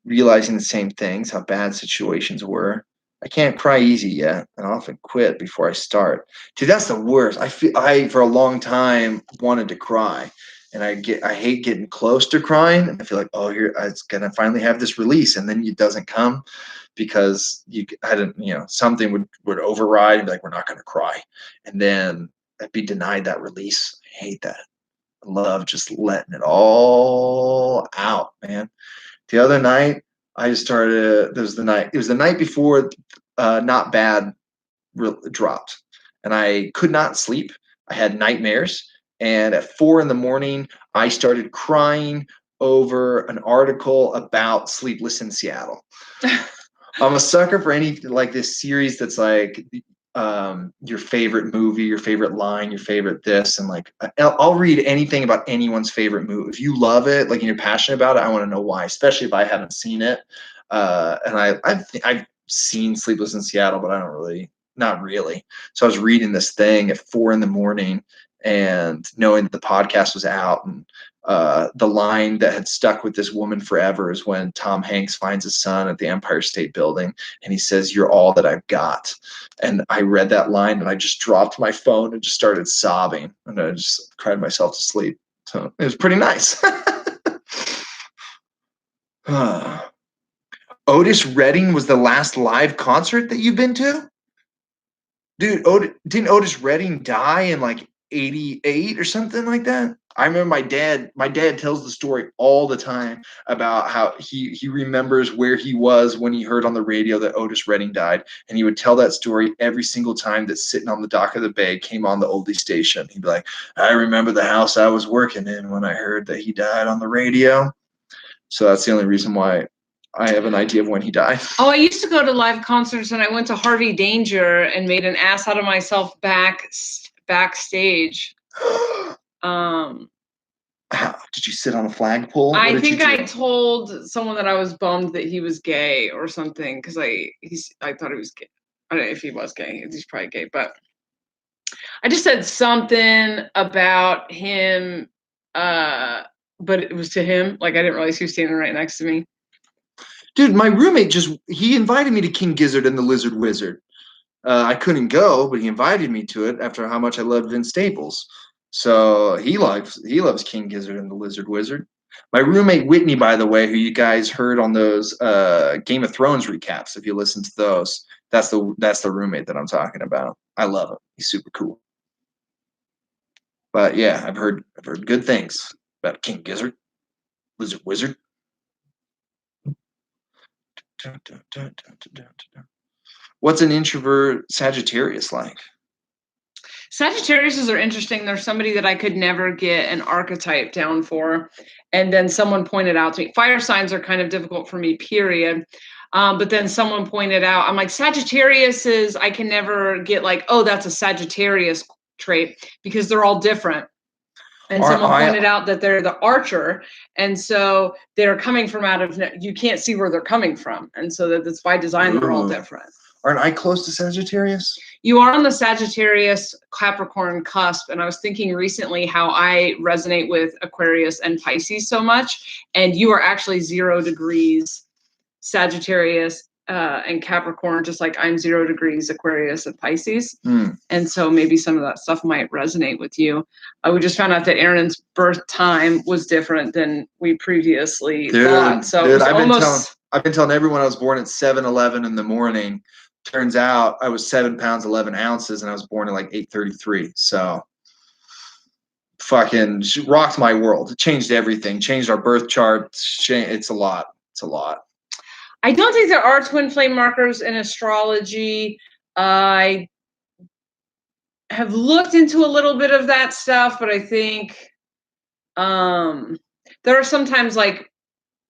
realizing the same things, how bad situations were. I can't cry easy yet, and I often quit before I start. Dude, that's the worst. I for a long time wanted to cry, and I hate getting close to crying, and I feel like, oh, it's gonna finally have this release, and then it doesn't come because something would override and be like, we're not gonna cry, and then I'd be denied that release. I hate that. I love just letting it all out, man. The other night, I just started. It was the night before Not Bad dropped, and I could not sleep. I had nightmares, and at 4 a.m, I started crying over an article about Sleepless in Seattle. I'm a sucker for any like this series that's like your favorite movie, your favorite line, your favorite this, and like I'll read anything about anyone's favorite movie. If you love it, like and you're passionate about it, I want to know why, especially if I haven't seen it. And I've seen Sleepless in Seattle, but I don't really, not really. So I was reading this thing at 4 a.m. and knowing that the podcast was out, and the line that had stuck with this woman forever is when Tom Hanks finds his son at the Empire State Building and he says, "You're all that I've got." And I read that line and I just dropped my phone and just started sobbing, and I just cried myself to sleep. So it was pretty nice. Otis Redding was the last live concert that you've been to? Dude, didn't Otis Redding die in like 88 or something like that? I remember my dad tells the story all the time about how he remembers where he was when he heard on the radio that Otis Redding died. And he would tell that story every single time that Sitting on the Dock of the Bay came on the oldie station. He'd be like, "I remember the house I was working in when I heard that he died on the radio." So that's the only reason why I have an idea of when he died. Oh, I used to go to live concerts, and I went to Harvey Danger and made an ass out of myself backstage. How, did you sit on a flagpole? I think I told someone that I was bummed that he was gay or something, because I thought he was gay. I don't know if he was gay. He's probably gay, but I just said something about him, but it was to him. Like I didn't realize he was standing right next to me. Dude, my roommate he invited me to King Gizzard and the Lizard Wizard. I couldn't go, but he invited me to it after how much I loved Vince Staples. So he loves King Gizzard and the Lizard Wizard. My roommate Whitney, by the way, who you guys heard on those Game of Thrones recaps, if you listen to those, that's the roommate that I'm talking about. I love him. He's super cool. But yeah, I've heard good things about King Gizzard, Lizard Wizard. What's an introvert Sagittarius like? Sagittariuses are interesting. They're somebody that I could never get an archetype down for. And then someone pointed out to me, fire signs are kind of difficult for me, period. But then someone pointed out, I'm like, Sagittariuses, I can never get like, oh, that's a Sagittarius trait, because they're all different. And someone pointed out that they're the archer. And so they're coming from you can't see where they're coming from. And so that's by design, they're all different. Aren't I close to Sagittarius? You are on the Sagittarius Capricorn cusp. And I was thinking recently how I resonate with Aquarius and Pisces so much. And you are actually 0 degrees Sagittarius and Capricorn, just like I'm 0 degrees Aquarius and Pisces. And so maybe some of that stuff might resonate with you. We just found out that Aaron's birth time was different than we previously thought. So it was I've been telling everyone I was born at 7:11 in the morning. Turns out I was 7 pounds 11 ounces, and I was born at like 8:33. So fucking rocked my world. It changed everything. Changed our birth chart. It's a lot. It's a lot. I don't think there are twin flame markers in astrology. I have looked into a little bit of that stuff, but I think there are sometimes like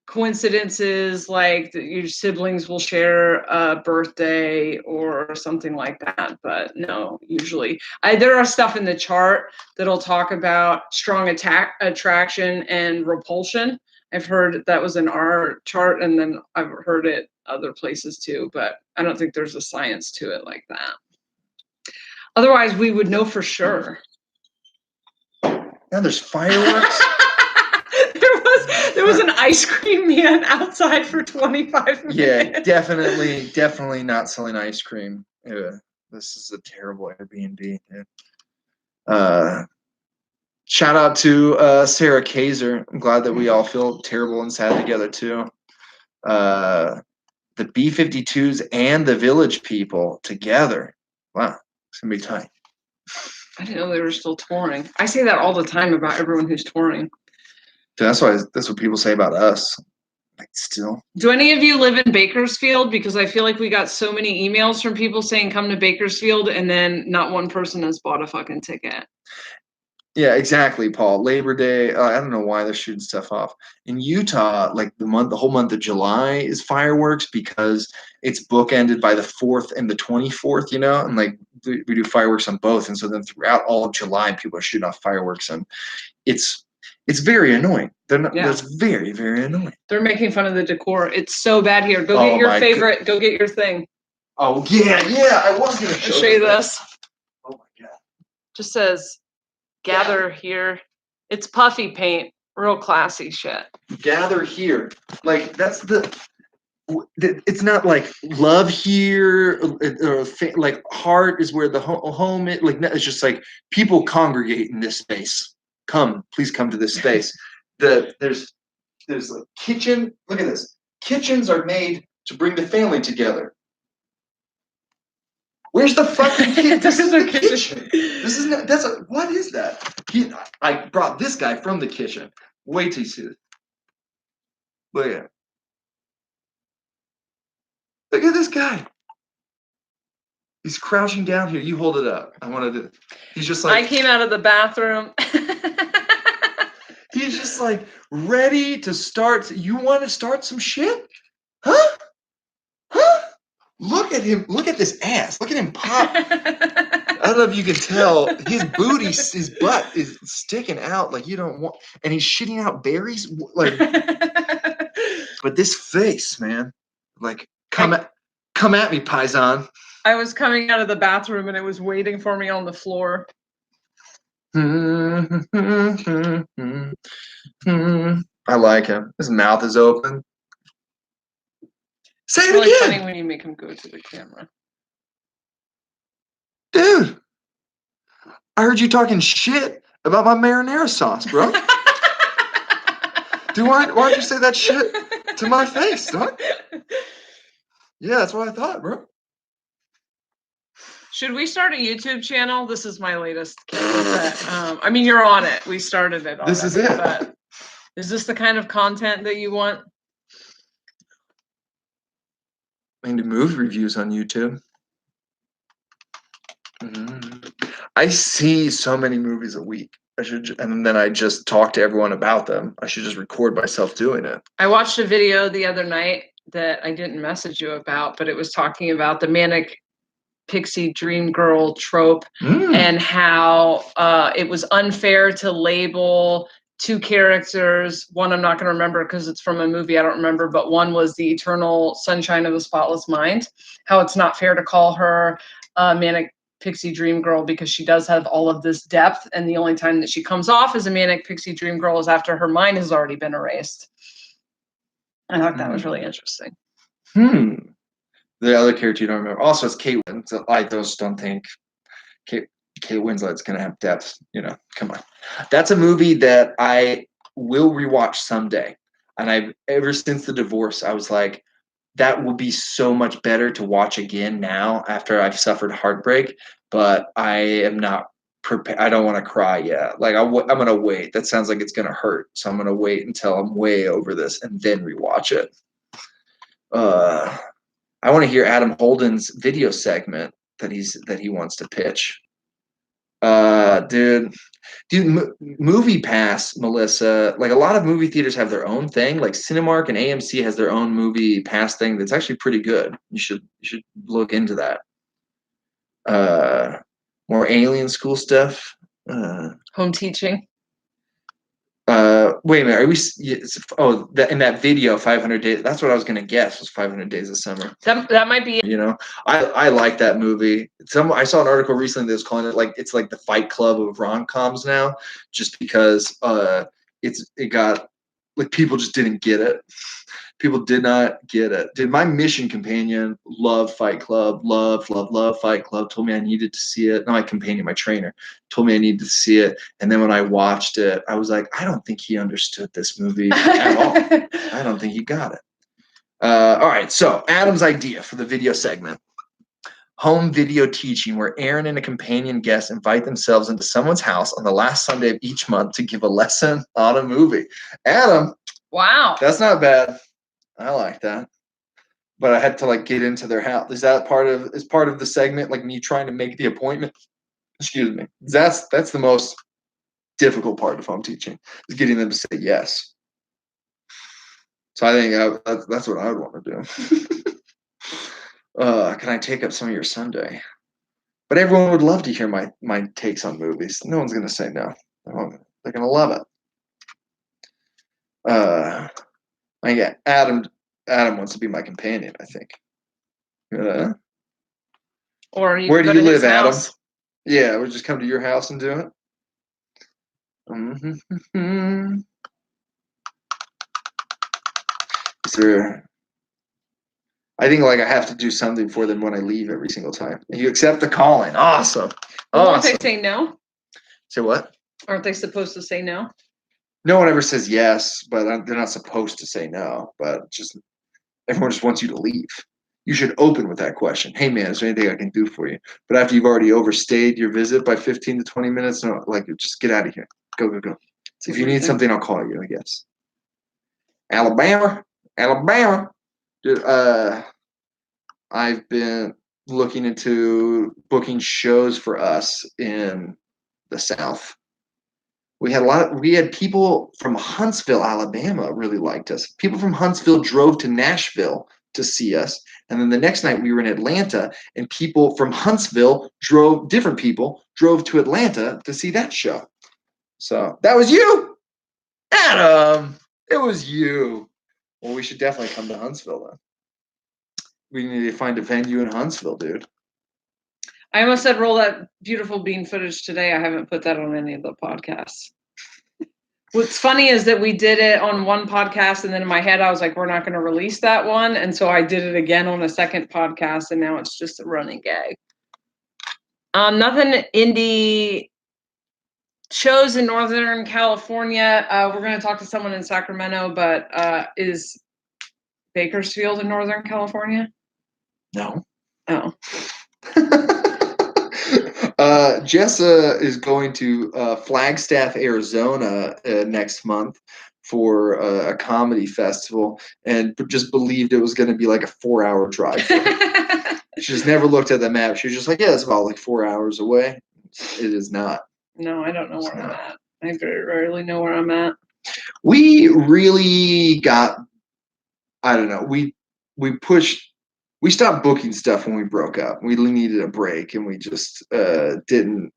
coincidences, like your siblings will share a birthday or something like that. But no, usually there are stuff in the chart that'll talk about strong attraction and repulsion. I've heard that was in our chart, and then I've heard it other places too, but I don't think there's a science to it like that. Otherwise, we would know for sure. Yeah, there's fireworks. There was an ice cream man outside for 25 minutes. Yeah, definitely not selling ice cream. This is a terrible Airbnb. Shout out to Sarah Kaiser. I'm glad that we all feel terrible and sad together too. The B-52s and the Village People together. Wow, it's gonna be tight. I didn't know they were still touring. I say that all the time about everyone who's touring. That's what people say about us. Like, still. Do any of you live in Bakersfield? Because I feel like we got so many emails from people saying come to Bakersfield, and then not one person has bought a fucking ticket. Yeah, exactly, Paul. Labor Day. I don't know why they're shooting stuff off in Utah. Like the whole month of July is fireworks because it's bookended by the 4th and the 24th. You know, and like we do fireworks on both, and so then throughout all of July, people are shooting off fireworks, and it's it's very annoying. They're not. Yeah. That's very very annoying. They're making fun of the decor. It's so bad here. Go Oh get your my favorite. Go get your thing. Oh yeah. I was gonna I'll show show you this. this. Oh my god. Just says gather here. It's puffy paint. Real classy shit. Gather here. Like that's the. It's not like love here or like heart is where the home is. Like it's just like people congregate in this space. Please come to this space. There's a kitchen. Look at this. Kitchens are made to bring the family together. Where's the fucking kitchen? This is the kitchen. This is not. What is that? I brought this guy from the kitchen. Wait till you see this. Look at it. Look at this guy. He's crouching down here. You hold it up. I wanted to. He's just like. I came out of the bathroom. He's just like ready to start. You want to start some shit? Huh? Huh? Look at him. Look at this ass. Look at him pop. I don't know if you can tell. His booty, his butt is sticking out like you don't want. And he's shitting out berries. Like. But this face, man. Like, come at me, Paisan. I was coming out of the bathroom and it was waiting for me on the floor. I like him. His mouth is open. Say it really again. Funny when you make him go to the camera. Dude, I heard you talking shit about my marinara sauce, bro. Dude, why'd you say that shit to my face, dog? Yeah, that's what I thought, bro. Should we start a YouTube channel? This is my latest camera. I mean, you're on it. We started it already. This is it. But is this the kind of content that you want? I do movie reviews on YouTube. I see so many movies a week. And then I just talk to everyone about them. I should just record myself doing it. I watched a video the other night that I didn't message you about, but it was talking about the manic pixie dream girl trope and how it was unfair to label two characters. One I'm not going to remember because it's from a movie I don't remember, but one was the Eternal Sunshine of the Spotless Mind. How it's not fair to call her manic pixie dream girl because she does have all of this depth, and the only time that she comes off as a manic pixie dream girl is after her mind has already been erased. I thought that was really interesting. The other character you don't remember. Also, it's Kate Winslet. I just don't think Kate Winslet's going to have depth. You know, come on. That's a movie that I will rewatch someday. And ever since the divorce, I was like, that will be so much better to watch again now after I've suffered heartbreak. But I am not prepared. I don't want to cry yet. Like, I'm going to wait. That sounds like it's going to hurt. So I'm going to wait until I'm way over this and then rewatch it. I want to hear Adam Holden's video segment that he wants to pitch. Dude, Movie Pass, Melissa. Like a lot of movie theaters have their own thing. Like Cinemark and AMC has their own Movie Pass thing that's actually pretty good. You should look into that. More alien school stuff. Home teaching. Wait a minute. Are we? In that video, 500 Days. That's what I was gonna guess was 500 Days of Summer. That might be. You know, I like that movie. I saw an article recently that was calling it like it's like the Fight Club of rom-coms now, just because it got like people just didn't get it. People did not get it. Did my mission companion love Fight Club? Love Fight Club. Told me I needed to see it. No, my companion, my trainer, told me I needed to see it. And then when I watched it, I was like, I don't think he understood this movie at all. I don't think he got it. All right. So Adam's idea for the video segment: home video teaching, where Aaron and a companion guest invite themselves into someone's house on the last Sunday of each month to give a lesson on a movie. Adam. Wow. That's not bad. I like that, but I had to like get into their house. Is that part of the segment? Like me trying to make the appointment? Excuse me. That's the most difficult part of home teaching is getting them to say yes. So I think that's what I would want to do. Can I take up some of your Sunday? But everyone would love to hear my takes on movies. No one's going to say no. They're going to love it. Yeah, Adam wants to be my companion, I think. Or you where can do go you to his live, Adam? house. Yeah, we'll just come to your house and do it. Is there? I think like I have to do something for them when I leave every single time. You accept the calling. Awesome. Well, won't they say no? Say what? Aren't they supposed to say no? No one ever says yes, but they're not supposed to say no. But just everyone just wants you to leave. You should open with that question. Hey, man, is there anything I can do for you? But after you've already overstayed your visit by 15 to 20 minutes, no, like, just get out of here. Go, go, go. If you need something, I'll call you, I guess. Alabama. Dude, I've been looking into booking shows for us in the South. We had people from Huntsville, Alabama really liked us. People from Huntsville drove to Nashville to see us. And then the next night we were in Atlanta, and people from Huntsville drove to Atlanta to see that show. So that was you, Adam. It was you. Well, we should definitely come to Huntsville then. We need to find a venue in Huntsville, dude. I almost said roll that beautiful bean footage today. I haven't put that on any of the podcasts. What's funny is that we did it on one podcast, and then in my head I was like, we're not going to release that one. And so I did it again on a second podcast, and now it's just a running gag. Nothing indie shows in Northern California. We're going to talk to someone in Sacramento, but is Bakersfield in Northern California? No. Oh. Jessa is going to Flagstaff, Arizona next month for a comedy festival, and just believed it was going to be like a 4-hour drive. She just never looked at the map. She was just like, yeah, it's about like 4 hours away. It is not. No, I don't know where I'm at. I very rarely know where I'm at. We really got, I don't know, we stopped booking stuff when we broke up. We needed a break, and we just didn't.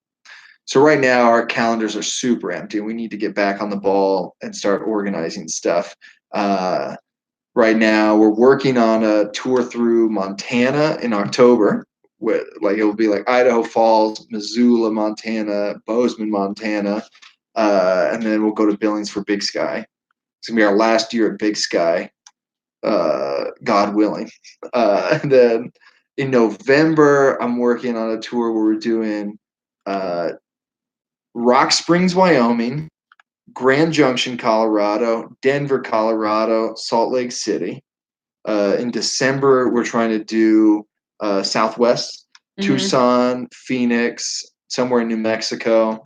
So right now our calendars are super empty. We need to get back on the ball and start organizing stuff. Right now we're working on a tour through Montana in October. It will be like Idaho Falls, Missoula, Montana, Bozeman, Montana, and then we'll go to Billings for Big Sky. It's gonna be our last year at Big Sky. God willing. And then in November, I'm working on a tour where we're doing Rock Springs, Wyoming, Grand Junction, Colorado, Denver, Colorado, Salt Lake City. In December, we're trying to do Southwest, Tucson, Phoenix, somewhere in New Mexico,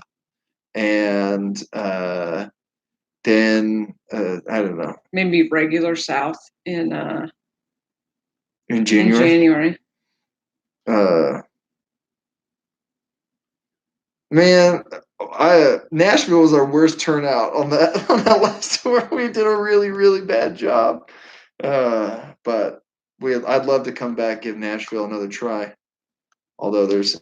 and then I don't know. Maybe regular South in January. Man, Nashville was our worst turnout on that last tour. We did a really, really bad job. But I'd love to come back, give Nashville another try. Although there's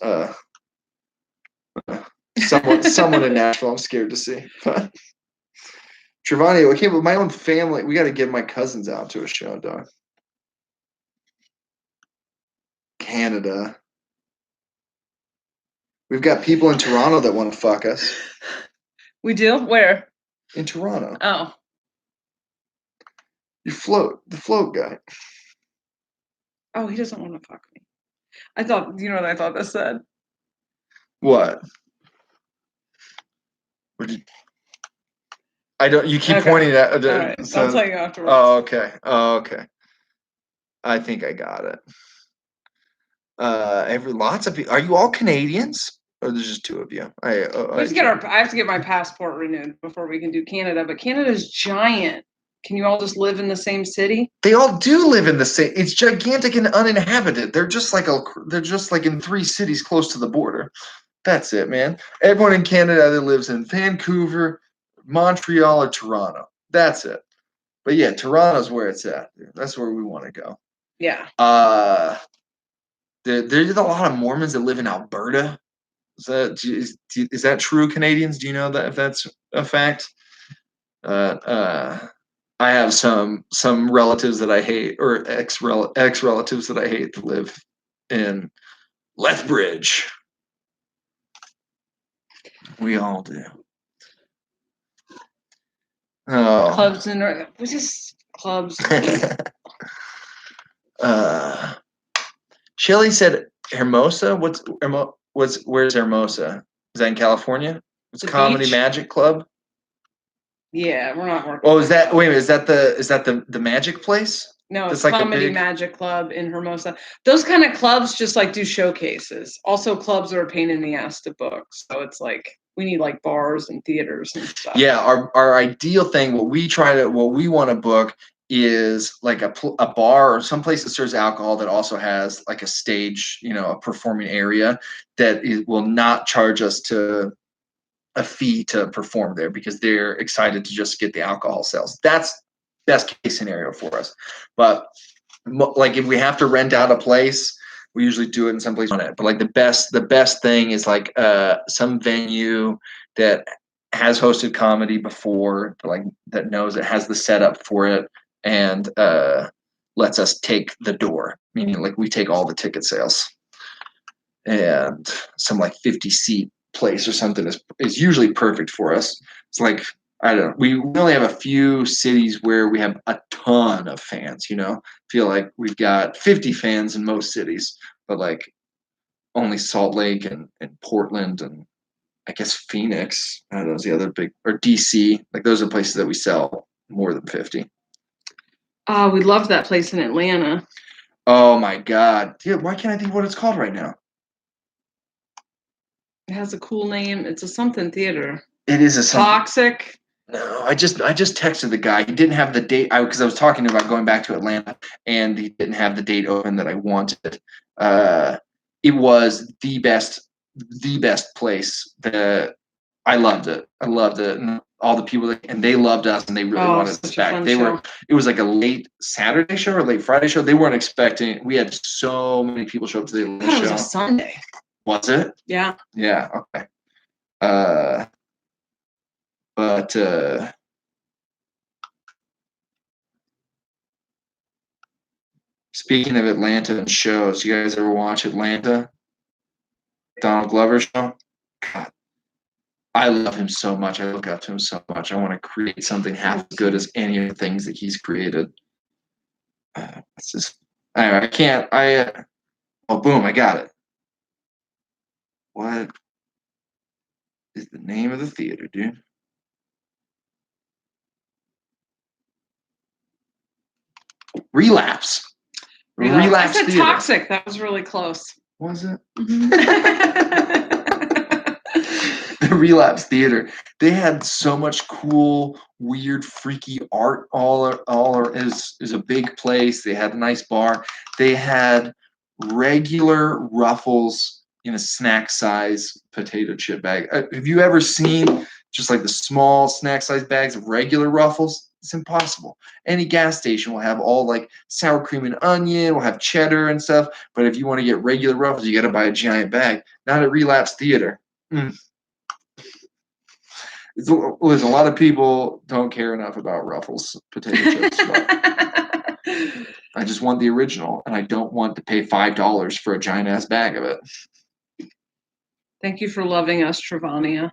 someone in Nashville I'm scared to see. Trevani, okay, but my own family, we got to get my cousins out to a show, dog. Canada. We've got people in Toronto that want to fuck us. We do? Where? In Toronto. Oh. The float guy. Oh, he doesn't want to fuck me. I thought, you know what I thought that said? What? You keep pointing at all right. I'll tell you afterwards. Oh, okay. I think I got it. Lots of people. Are you all Canadians? Or there's just two of you? I have to get my passport renewed before we can do Canada, but Canada's giant. Can you all just live in the same city? They all do live in the same. It's gigantic and uninhabited. They're just like in 3 cities close to the border. That's it, man. Everyone in Canada either lives in Vancouver, Montreal, or Toronto. That's it. But yeah, Toronto's where it's at. That's where we want to go. Yeah. There's a lot of Mormons that live in Alberta. Is that true, Canadians? Do you know that if that's a fact? I have some relatives that I hate, or ex relatives that I hate, that live in Lethbridge. We all do. Oh. Clubs in North. We just clubs. Shelly said Hermosa. Where's Hermosa? Is that in California? It's Comedy beach? Magic Club. Yeah, we're not working. Oh, is that wait a minute, is that the magic place? No, it's like Comedy Magic Club in Hermosa. Those kind of clubs just like do showcases. Also, clubs are a pain in the ass to book. So it's like we need like bars and theaters and stuff. Yeah, our ideal thing, what we want to book is like a bar or some place that serves alcohol that also has like a stage, a performing area that will not charge us a fee to perform there because they're excited to just get the alcohol sales. That's best case scenario for us. But like if we have to rent out a place, we usually do it in some place on it. But like the best thing is like some venue that has hosted comedy before, like that knows it has the setup for it and lets us take the door. Meaning like we take all the ticket sales. And some like 50-seat place or something is usually perfect for us. It's like, I don't know, we only have a few cities where we have a ton of fans, feel like we've got 50 fans in most cities, but like only Salt Lake and Portland and I guess Phoenix, I don't know, is the other big, or DC, like those are places that we sell more than 50. We love that place in Atlanta. Oh my God. Dude, why can't I think what it's called right now? It has a cool name. It's a something theater. It is a something. Toxic. No, I just texted the guy. He didn't have the date because I was talking about going back to Atlanta, and he didn't have the date open that I wanted. It was the best place. I loved it. And all the people and they loved us, and they really wanted us back. It was like a late Saturday show or late Friday show. They weren't expecting. We had so many people show up to the Atlanta show. It was a Sunday. Was it? Yeah. Yeah. Okay. But speaking of Atlanta and shows, you guys ever watch Atlanta? Donald Glover show? God, I love him so much. I look up to him so much. I want to create something half as good as any of the things that he's created. It's just, I can't. Oh, boom! I got it. What is the name of the theater, dude? Relapse. I said theater. Toxic. That was really close. Was it? Mm-hmm. The Relapse Theater. They had so much cool, weird, freaky art. Is a big place. They had a nice bar. They had regular Ruffles in a snack size potato chip bag. Have you ever seen just like the small snack size bags of regular Ruffles? It's impossible. Any gas station will have all like sour cream and onion, will have cheddar and stuff. But if you want to get regular Ruffles, you got to buy a giant bag. Not at Relapse Theater. Listen, a lot of people don't care enough about Ruffles potato chips. I just want the original, and I don't want to pay $5 for a giant ass bag of it. Thank you for loving us, Travania.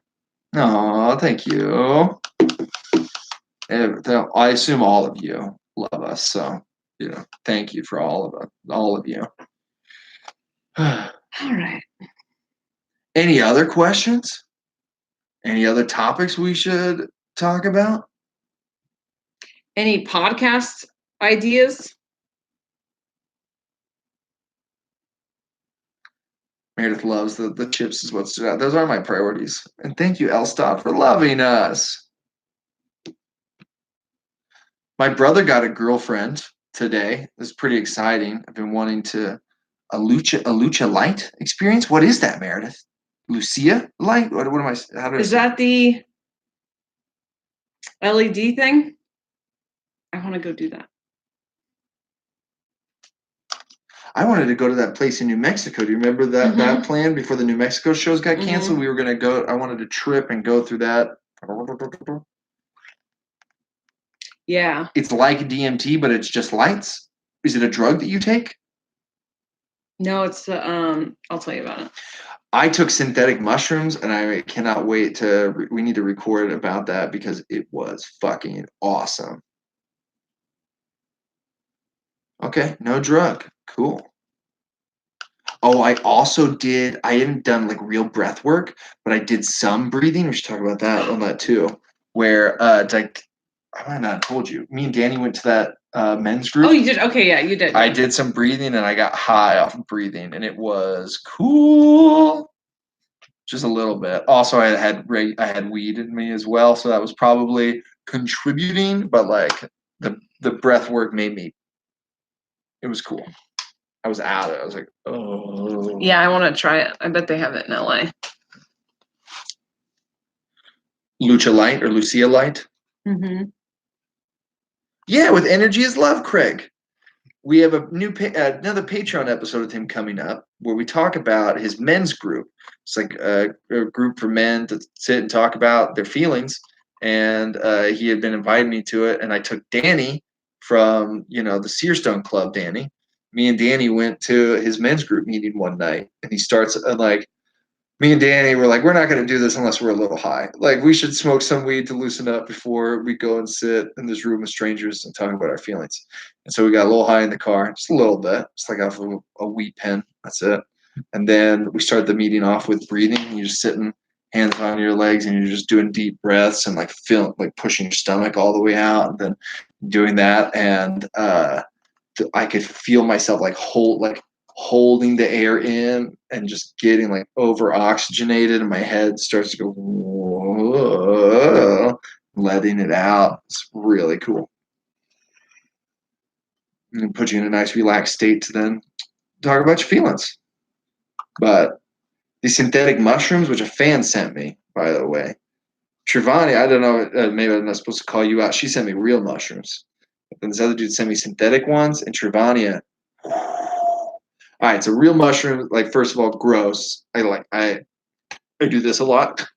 Oh, thank you. I assume all of you love us, so thank you for all of you. All right. Any other questions? Any other topics we should talk about? Any podcast ideas? Meredith loves the chips is what stood out. Those are my priorities. And thank you, Elstad, for loving us. My brother got a girlfriend today. It was pretty exciting. I've been wanting a lucha light experience. What is that, Meredith? Lucia light? What am I? How do I Is that the LED thing? I want to go do that. I wanted to go to that place in New Mexico. Do you remember that plan before the New Mexico shows got canceled? We were gonna go. I wanted to trip and go through that. Yeah. It's like DMT, but it's just lights. Is it a drug that you take? No, it's I'll tell you about it. I took synthetic mushrooms, and I cannot wait to. We need to record about that because it was fucking awesome. Okay, no drug. Cool. Oh, I also did. I hadn't done like real breath work, but I did some breathing. We should talk about that on that too. Where like I might not have told you. Me and Danny went to that men's group. Oh, you did? Okay, yeah, you did. I did some breathing, and I got high off of breathing, and it was cool. Just a little bit. Also, I had weed in me as well, so that was probably contributing. But like the breath work made me. It was cool. I was out of it. I was like, oh. Yeah, I want to try it. I bet they have it in LA. Lucha Light or Lucia Light. Mm-hmm. Yeah, with Energy is Love, Craig. We have a new another Patreon episode with him coming up where we talk about his men's group. It's like a group for men to sit and talk about their feelings. And he had been inviting me to it, and I took Danny from the Searstone Club. Danny, me and Danny went to his men's group meeting one night, and he starts me and Danny were like, we're not going to do this unless we're a little high. Like, we should smoke some weed to loosen up before we go and sit in this room with strangers and talk about our feelings. And so we got a little high in the car, just a little bit, just like off of a weed pen. That's it. And then we started the meeting off with breathing. You're just sitting, hands on your legs, and you're just doing deep breaths and like pushing your stomach all the way out, and then doing that. And I could feel myself holding the air in and just getting like over oxygenated, and my head starts to go whoa, letting it out. It's really cool. And put you in a nice relaxed state to then talk about your feelings. But these synthetic mushrooms, which a fan sent me, by the way, Trivani, I don't know, maybe I'm not supposed to call you out. She sent me real mushrooms. And this other dude sent me synthetic ones, and Trivania. All right, so real mushroom, like, first of all, gross. I do this a lot.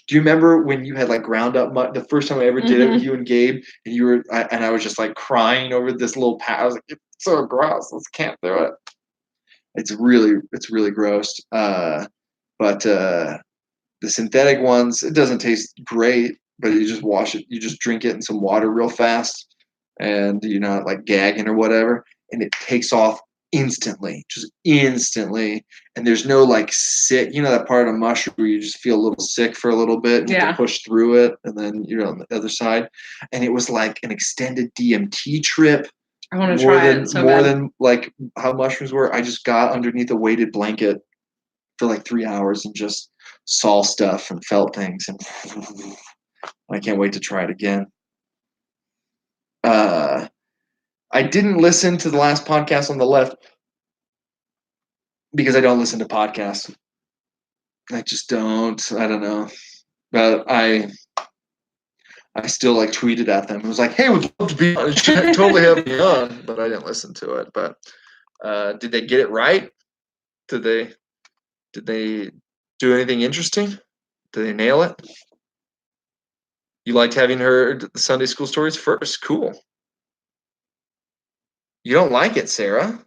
Do you remember when you had like ground up the first time I ever did it with you and Gabe, and I was just like crying over this little pat. I was like, it's so gross. I can't do it. It's really gross. But the synthetic ones, it doesn't taste great, but you just wash it. You just drink it in some water real fast, and you're not like gagging or whatever, and it takes off instantly, and there's no like sick, that part of a mushroom where you just feel a little sick for a little bit and you have to push through it, and then you're on the other side. And it was like an extended DMT trip. I want to try it so more bad. than like how mushrooms were. I just got underneath a weighted blanket for like 3 hours and just saw stuff and felt things, and I can't wait to try it again. I didn't listen to the last podcast on the left because I don't listen to podcasts. I just don't. I don't know. But I still like tweeted at them. It was like, hey, would love to be on. Totally have me on. But I didn't listen to it. But did they get it right? Did they do anything interesting? Did they nail it? You liked having heard the Sunday school stories first. Cool. You don't like it, Sarah?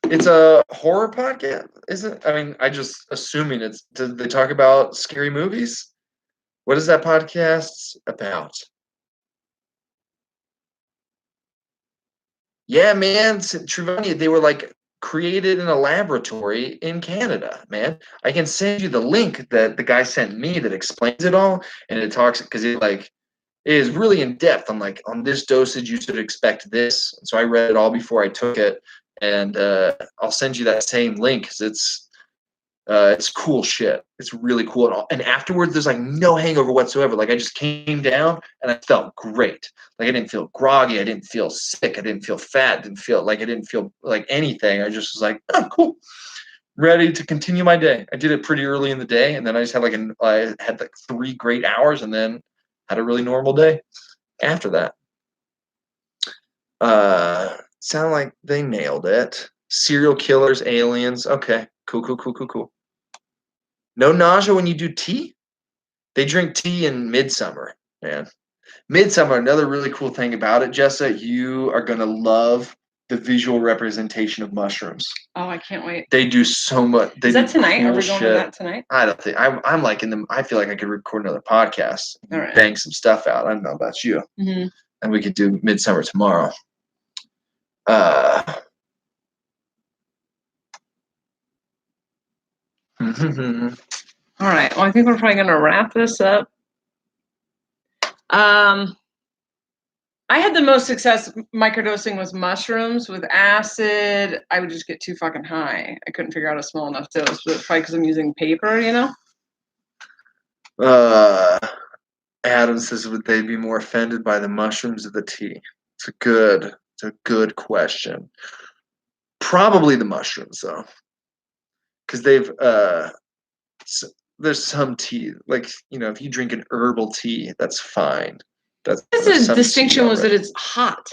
It's a horror podcast, isn't it? I mean, I just assuming it's. Did they talk about scary movies? What is that podcast about? Yeah, man, Trivania, they were like created in a laboratory in Canada, man. I can send you the link that the guy sent me that explains it all, and it talks because it is really in depth. I'm like, on this dosage, you should expect this. So I read it all before I took it, and I'll send you that same link because it's It's cool shit. It's really cool. And afterwards, there's like no hangover whatsoever. Like I just came down and I felt great. Like I didn't feel groggy. I didn't feel sick. I didn't feel fat. I didn't feel like anything. I just was like, oh, cool. Ready to continue my day. I did it pretty early in the day, and then I just had I had like 3 great hours, and then had a really normal day after that. Sound like they nailed it. Serial killers, aliens. Okay, cool. No nausea when you do tea? They drink tea in midsummer, man. Midsummer, another really cool thing about it, Jessa, you are gonna love the visual representation of mushrooms. Oh, I can't wait. They do so much. Is that tonight? Are we going to that tonight? I don't think I'm like in the. I feel like I could record another podcast, all right, bang some stuff out. I don't know about you, and we could do midsummer tomorrow. All right. Well, I think we're probably going to wrap this up. I had the most success microdosing with mushrooms. With acid, I would just get too fucking high. I couldn't figure out a small enough dose, but probably because I'm using paper, you know? Adam says, would they be more offended by the mushrooms or the tea? It's a good question. Probably the mushrooms, though. Because there's some tea, like, if you drink an herbal tea, that's fine. The distinction was that it's hot.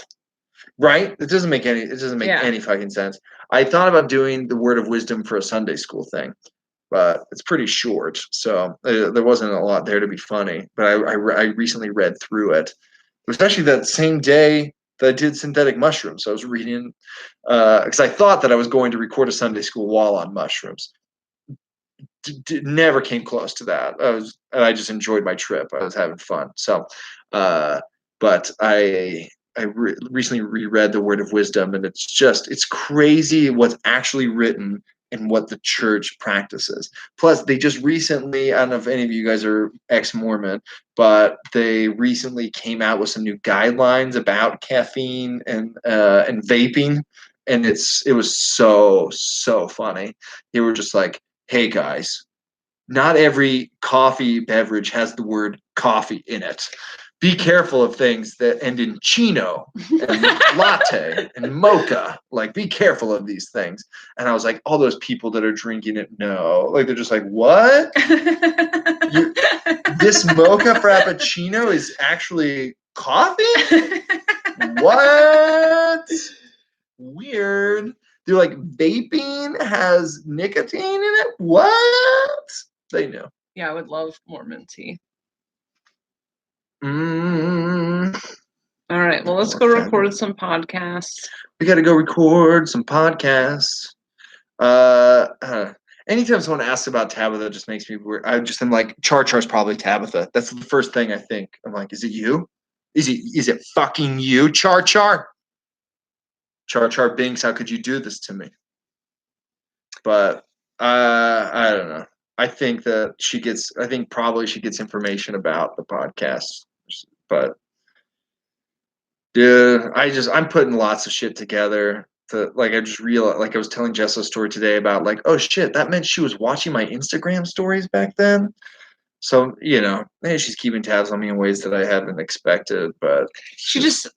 Right? It doesn't make any fucking sense. I thought about doing the word of wisdom for a Sunday school thing, but it's pretty short, so there wasn't a lot there to be funny. But I recently read through it, especially that same day that I did synthetic mushrooms. I was reading because I thought that I was going to record a Sunday school while on mushrooms. Never came close to that. I just enjoyed my trip. I was having fun. So, but I recently reread the Word of Wisdom, and it's crazy what's actually written and what the church practices. Plus, they just recently, I don't know if any of you guys are ex-Mormon, but they recently came out with some new guidelines about caffeine and vaping, and it was so funny. They were just like, hey guys, not every coffee beverage has the word coffee in it. Be careful of things that end in chino and latte and mocha. Like, be careful of these things. And I was like, all those people that are drinking it, no. Like, they're just like, what? This mocha frappuccino is actually coffee? What? Weird. They're like, vaping has nicotine in it? What? They knew. Yeah, I would love Mormon tea. All right, well, let's go record some podcasts. We got to go record some podcasts. Anytime someone asks about Tabitha, it just makes me weird. I'm like, Char's probably Tabitha. That's the first thing I think. I'm like, is it you? Is it fucking you, Char? Char Binks, how could you do this to me? But I don't know. I think probably she gets information about the podcast. But dude, I'm putting lots of shit together to, like, I just realized, like, I was telling Jessa a story today about, like, oh shit, that meant she was watching my Instagram stories back then. So, maybe she's keeping tabs on me in ways that I hadn't expected, but she just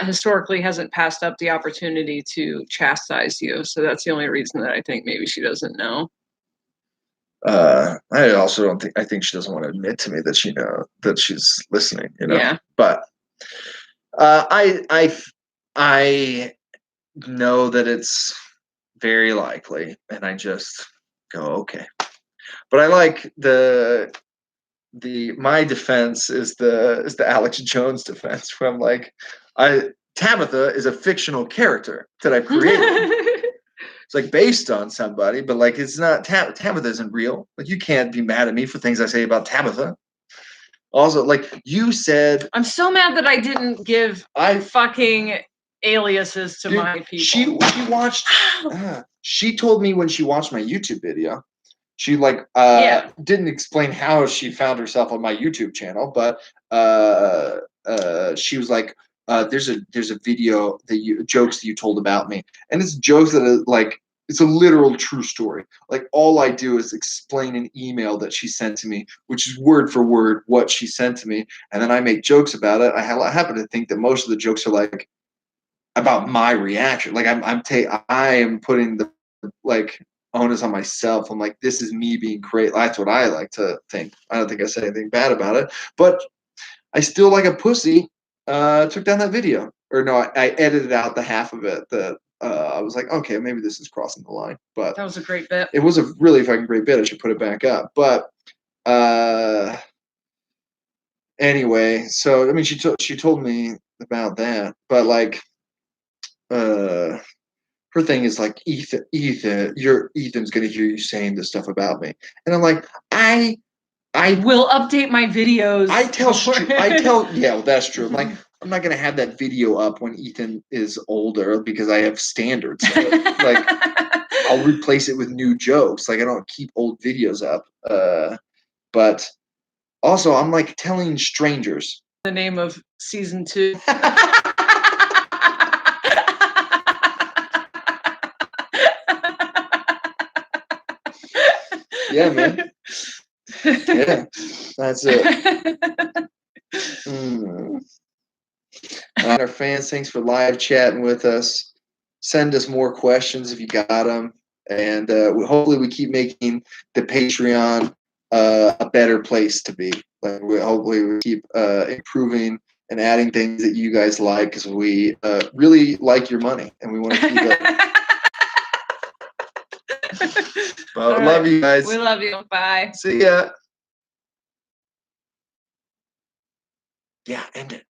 historically hasn't passed up the opportunity to chastise you. So that's the only reason that I think maybe she doesn't know. I also I think she doesn't want to admit to me that that she's listening, Yeah. But I know that it's very likely, and I just go, okay. But I like my defense is the Alex Jones defense, where I'm like, Tabitha is a fictional character that I created. It's like based on somebody, but like it's not. Tabitha isn't real. Like, you can't be mad at me for things I say about Tabitha. Also, like you said, I'm so mad that I didn't give fucking aliases to my people. She watched. She told me when she watched my YouTube video. She didn't explain how she found herself on my YouTube channel, but she was like, there's a video jokes that you told about me, and it's jokes that are like It's a literal true story. Like all I do is explain an email that she sent to me, which is word for word what she sent to me, and then I make jokes about it. I happen to think that most of the jokes are like about my reaction. Like I am putting the like onus on myself. I'm like, this is me being crazy. That's what I like to think. I don't think I said anything bad about it, but I still like a pussy. Took down that video, or no, I edited out the half of it that I was like, okay, maybe this is crossing the line. But That was a great bit. it was a really fucking great bit. I should put it back up. But anyway, so I mean, she told me about that, but like, her thing is like, Ethan's gonna hear you saying this stuff about me, and I'm like, I will update my videos. Yeah, well, that's true. I'm like, I'm not gonna have that video up when Ethan is older because I have standards. Like, I'll replace it with new jokes. Like, I don't keep old videos up. But also, I'm like telling strangers. The name of season 2. Yeah, man. Yeah, that's it. Our fans, thanks for live chatting with us. Send us more questions if you got them, and hopefully we keep making the Patreon a better place to be. Like, hopefully we keep improving and adding things that you guys like, because we really like your money and we want to keep it. Well, love you guys. We love you. Bye. See ya. Yeah, end it.